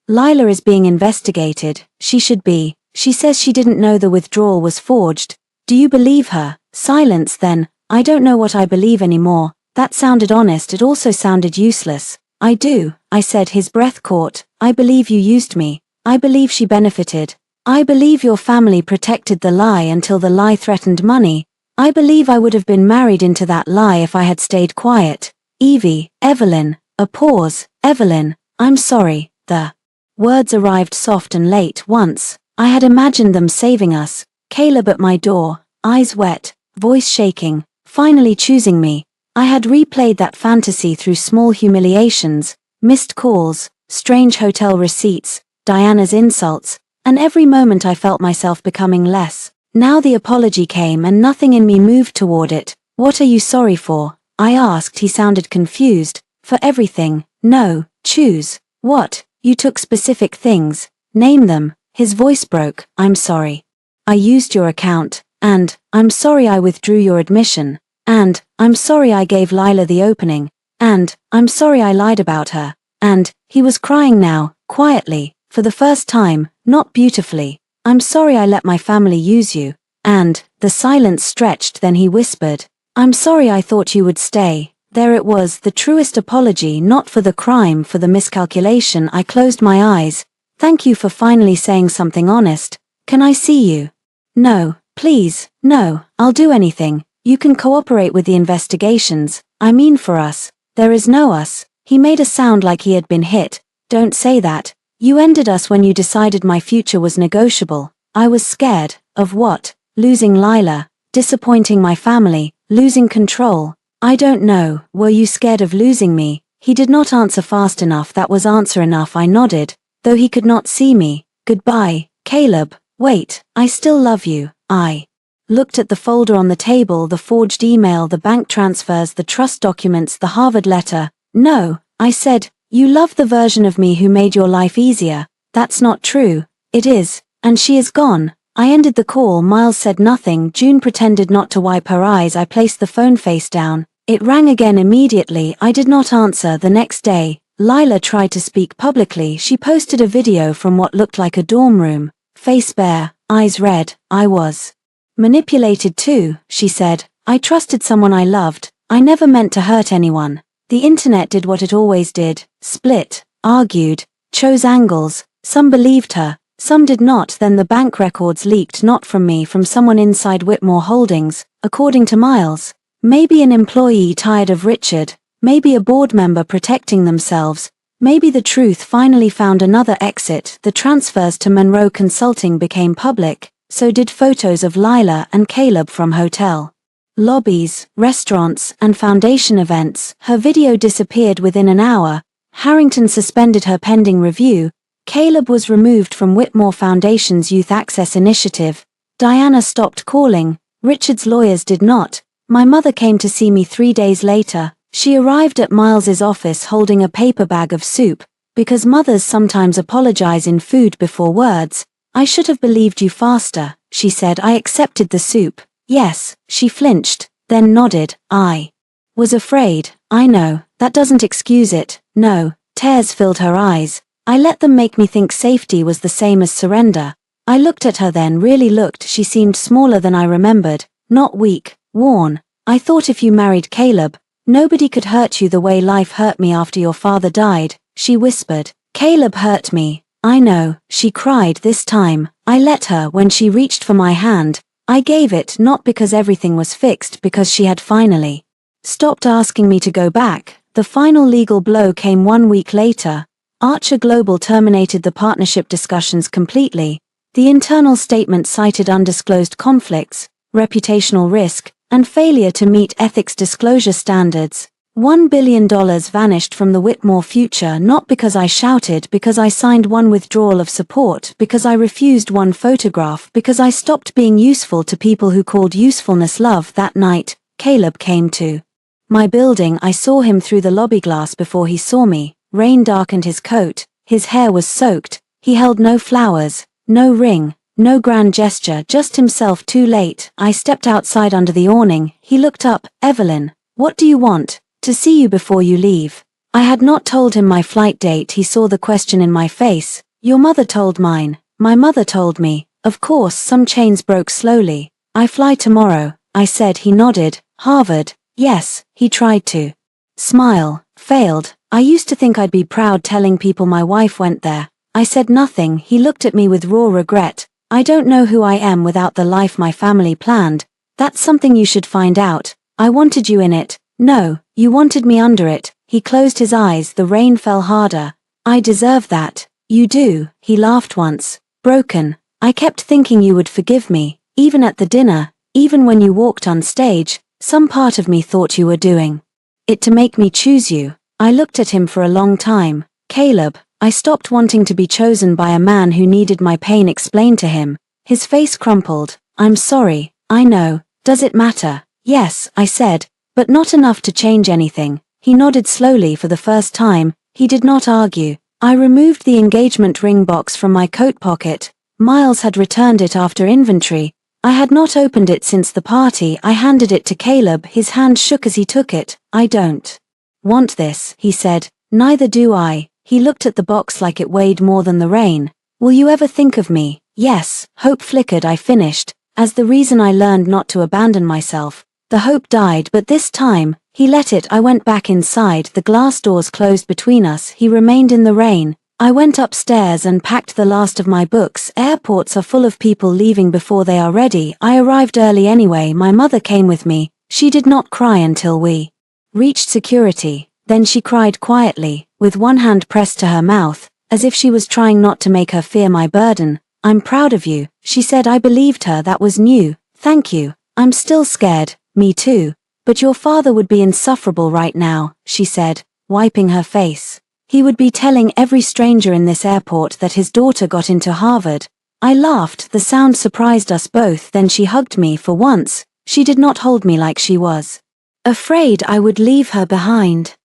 "Lila is being investigated. She should be. She says she didn't know the withdrawal was forged. Do you believe her?" Silence. Then, "I don't know what I believe anymore." That sounded honest. It also sounded useless. "I do," I said. His breath caught. "I believe you used me. I believe she benefited. I believe your family protected the lie until the lie threatened money. I believe I would have been married into that lie if I had stayed quiet. Evie, Evelyn, a pause, Evelyn, I'm sorry, the words arrived soft and late once. I had imagined them saving us. Caleb at my door, eyes wet, voice shaking, finally choosing me. I had replayed that fantasy through small humiliations, missed calls, strange hotel receipts, Diana's insults, and every moment I felt myself becoming less. Now the apology came and nothing in me moved toward it. What are you sorry for? I asked. He sounded confused. For everything. No, choose. What? You took specific things. Name them. His voice broke. I'm sorry. I used your account, and I'm sorry I withdrew your admission, and I'm sorry I gave Lila the opening, and I'm sorry I lied about her, and he was crying now, quietly, for the first time, not beautifully. I'm sorry I let my family use you, and the silence stretched. Then he whispered, I'm sorry I thought you would stay. There it was, the truest apology, not for the crime, for the miscalculation. I closed my eyes. Thank you for finally saying something honest. Can I see you? No, please, no, I'll do anything. You can cooperate with the investigations. I mean for us. There is no us. He made a sound like he had been hit. Don't say that. You ended us when you decided my future was negotiable. I was scared. Of what? Losing Lila, disappointing my family, losing control. I don't know. Were you scared of losing me? He did not answer fast enough. That was answer enough. I nodded, though he could not see me. Goodbye, Caleb. Wait, I still love you. I looked at the folder on the table, the forged email, the bank transfers, the trust documents, the Harvard letter. No, I said, you love the version of me who made your life easier. That's not true. It is, and she is gone. I ended the call. Miles said nothing. June pretended not to wipe her eyes. I placed the phone face down. It rang again immediately. I did not answer. The next day, Lila tried to speak publicly. She posted a video from what looked like a dorm room. Face bare, eyes red. I was manipulated too, she said. I trusted someone I loved. I never meant to hurt anyone. The internet did what it always did. Split, argued, chose angles. Some believed her, some did not. Then the bank records leaked, not from me, from someone inside Whitmore Holdings, according to Miles. Maybe an employee tired of Richard, maybe a board member protecting themselves. Maybe the truth finally found another exit. The transfers to Monroe Consulting became public, so did photos of Lila and Caleb from hotel lobbies, restaurants, and foundation events. Her video disappeared within an hour. Harrington suspended her pending review. Caleb was removed from Whitmore Foundation's Youth Access Initiative. Diana stopped calling. Richard's lawyers did not. My mother came to see me 3 days later. She arrived at Miles's office holding a paper bag of soup, because mothers sometimes apologize in food before words. I should have believed you faster, she said. I accepted the soup. Yes, she flinched, then nodded. I was afraid. I know, that doesn't excuse it. No, tears filled her eyes. I let them make me think safety was the same as surrender. I looked at her then, really looked. She seemed smaller than I remembered, not weak, worn. I thought if you married Caleb, nobody could hurt you the way life hurt me after your father died, she whispered. Caleb hurt me. I know, she cried this time. I let her. When she reached for my hand, I gave it, not because everything was fixed, because she had finally stopped asking me to go back. The final legal blow came 1 week later. Archer Global terminated the partnership discussions completely. The internal statement cited undisclosed conflicts, reputational risk, and failure to meet ethics disclosure standards. $1 billion vanished from the Whitmore future, not because I shouted, because I signed one withdrawal of support, because I refused one photograph, because I stopped being useful to people who called usefulness love. That night, Caleb came to my building. I saw him through the lobby glass before he saw me. Rain darkened his coat, his hair was soaked. He held no flowers, no ring, no grand gesture, just himself. Too late. I stepped outside under the awning. He looked up. Evelyn, what do you want? To see you before you leave. I had not told him my flight date. He saw the question in my face. Your mother told mine. My mother told me. Of course, some chains broke slowly. I fly tomorrow, I said. He nodded. Harvard. Yes, he tried to smile. Failed. I used to think I'd be proud telling people my wife went there. I said nothing. He looked at me with raw regret. I don't know who I am without the life my family planned. That's something you should find out. I wanted you in it. No, You wanted me under it. He closed his eyes, the rain fell harder. I deserve that. You do, he laughed once. Broken. I kept thinking you would forgive me, even at the dinner, even when you walked on stage, some part of me thought you were doing it to make me choose you. I looked at him for a long time. Caleb, I stopped wanting to be chosen by a man who needed my pain explained to him. His face crumpled. I'm sorry, I know. Does it matter? Yes, I said, but not enough to change anything. He nodded slowly for the first time. He did not argue. I removed the engagement ring box from my coat pocket. Miles had returned it after inventory. I had not opened it since the party. I handed it to Caleb. His hand shook as he took it. I don't want this, he said. Neither do I. He looked at the box like it weighed more than the rain. Will you ever think of me? Yes. Hope flickered. I finished. As the reason I learned not to abandon myself. The hope died, but this time, he let it. I went back inside. The glass doors closed between us. He remained in the rain. I went upstairs and packed the last of my books. Airports are full of people leaving before they are ready. I arrived early anyway. My mother came with me. She did not cry until we reached security. Then she cried quietly, with one hand pressed to her mouth, as if she was trying not to make her fear my burden. I'm proud of you, she said. I believed her. That was new. Thank you. I'm still scared. Me too. But your father would be insufferable right now, she said, wiping her face. He would be telling every stranger in this airport that his daughter got into Harvard. I laughed. The sound surprised us both. Then she hugged me. For once, she did not hold me like she was afraid I would leave her behind.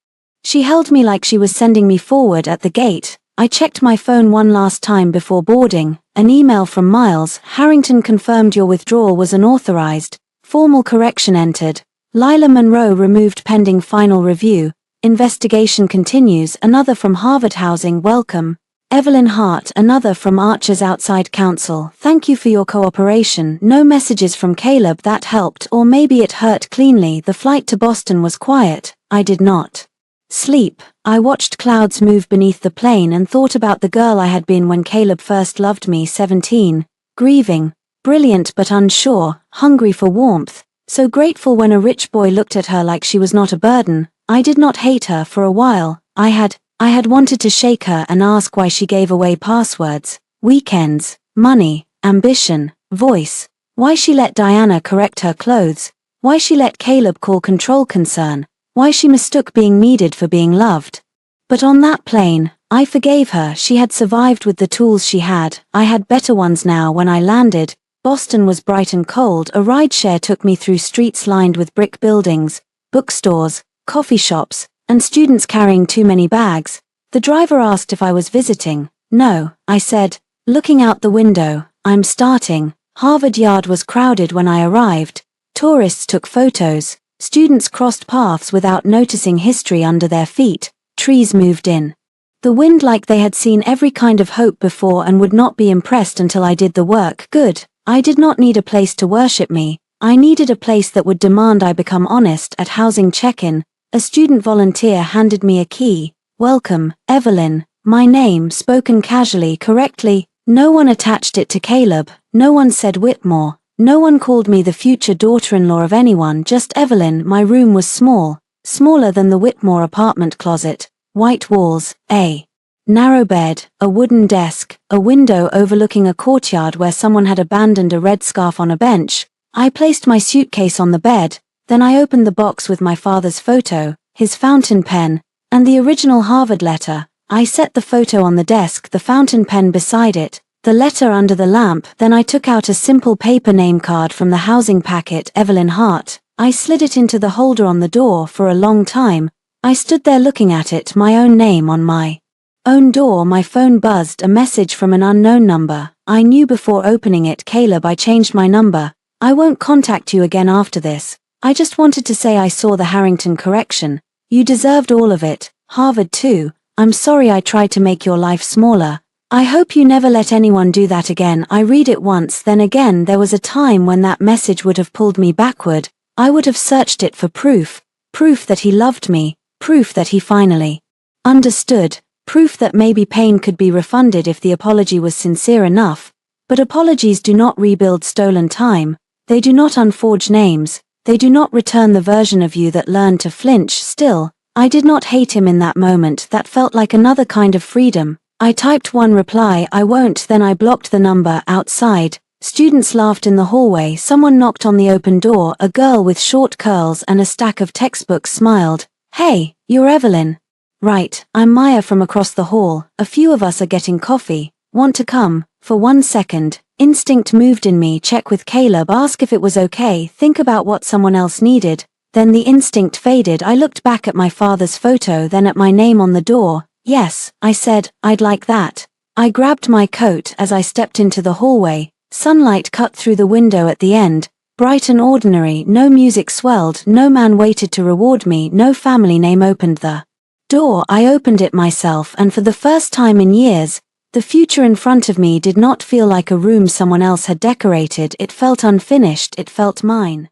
She held me like she was sending me forward. At the gate, I checked my phone one last time before boarding. An email from Miles. Harrington confirmed your withdrawal was unauthorized. Formal correction entered. Lila Monroe removed pending final review. Investigation continues. Another from Harvard Housing. Welcome. Evelyn Hart. Another from Archer's Outside Counsel. Thank you for your cooperation. No messages from Caleb. That helped, or maybe it hurt. Cleanly. The flight to Boston was quiet. I did not sleep. I watched clouds move beneath the plane and thought about the girl I had been when Caleb first loved me. 17. Grieving. Brilliant but unsure, hungry for warmth, so grateful when a rich boy looked at her like she was not a burden. I did not hate her. For a while. I had wanted to shake her and ask why she gave away passwords, weekends, money, ambition, voice, why she let Diana correct her clothes, why she let Caleb call control concern, why she mistook being needed for being loved. But on that plane, I forgave her. She had survived with the tools she had. I had better ones now. When I landed, Boston was bright and cold. A rideshare took me through streets lined with brick buildings, bookstores, coffee shops, and students carrying too many bags. The driver asked if I was visiting. No, I said, looking out the window. I'm starting. Harvard Yard was crowded when I arrived. Tourists took photos. Students crossed paths without noticing history under their feet. Trees moved in the wind like they had seen every kind of hope before and would not be impressed until I did the work. Good. I did not need a place to worship me. I needed a place that would demand I become honest. At housing check-in, a student volunteer handed me a key. Welcome, Evelyn. My name, spoken casually, correctly. No one attached it to Caleb. No one said Whitmore. No one called me the future daughter-in-law of anyone. Just Evelyn. My room was small, smaller than the Whitmore apartment closet. White walls, a narrow bed, a wooden desk, a window overlooking a courtyard where someone had abandoned a red scarf on a bench. I placed my suitcase on the bed, then I opened the box with my father's photo, his fountain pen, and the original Harvard letter. I set the photo on the desk, the fountain pen beside it, the letter under the lamp. Then I took out a simple paper name card from the housing packet. Evelyn Hart. I slid it into the holder on the door. For a long time, I stood there looking at it, my own name on my own door. My phone buzzed, a message from an unknown number. I knew before opening it. Caleb, I changed my number. I won't contact you again after this. I just wanted to say I saw the Harrington correction. You deserved all of it. Harvard too. I'm sorry I tried to make your life smaller. I hope you never let anyone do that again. I read it once, then again. There was a time when that message would have pulled me backward. I would have searched it for proof. Proof that he loved me. Proof that he finally understood. Proof that maybe pain could be refunded if the apology was sincere enough. But apologies do not rebuild stolen time. They do not unforge names. They do not return the version of you that learned to flinch. Still, I did not hate him in that moment. That felt like another kind of freedom. I typed one reply, "I won't," then I blocked the number. Outside, students laughed in the hallway. Someone knocked on the open door. A girl with short curls and a stack of textbooks smiled. "Hey, you're Evelyn." "Right, I'm Maya from across the hall. A few of us are getting coffee. Want to come?" For 1 second, instinct moved in me. Check with Caleb, ask if it was okay, think about what someone else needed. Then the instinct faded. I looked back at my father's photo, then at my name on the door. "Yes," I said, "I'd like that." I grabbed my coat as I stepped into the hallway. Sunlight cut through the window at the end, bright and ordinary. No music swelled, no man waited to reward me, no family name opened the door. I opened it myself, and for the first time in years, the future in front of me did not feel like a room someone else had decorated. It felt unfinished, it felt mine.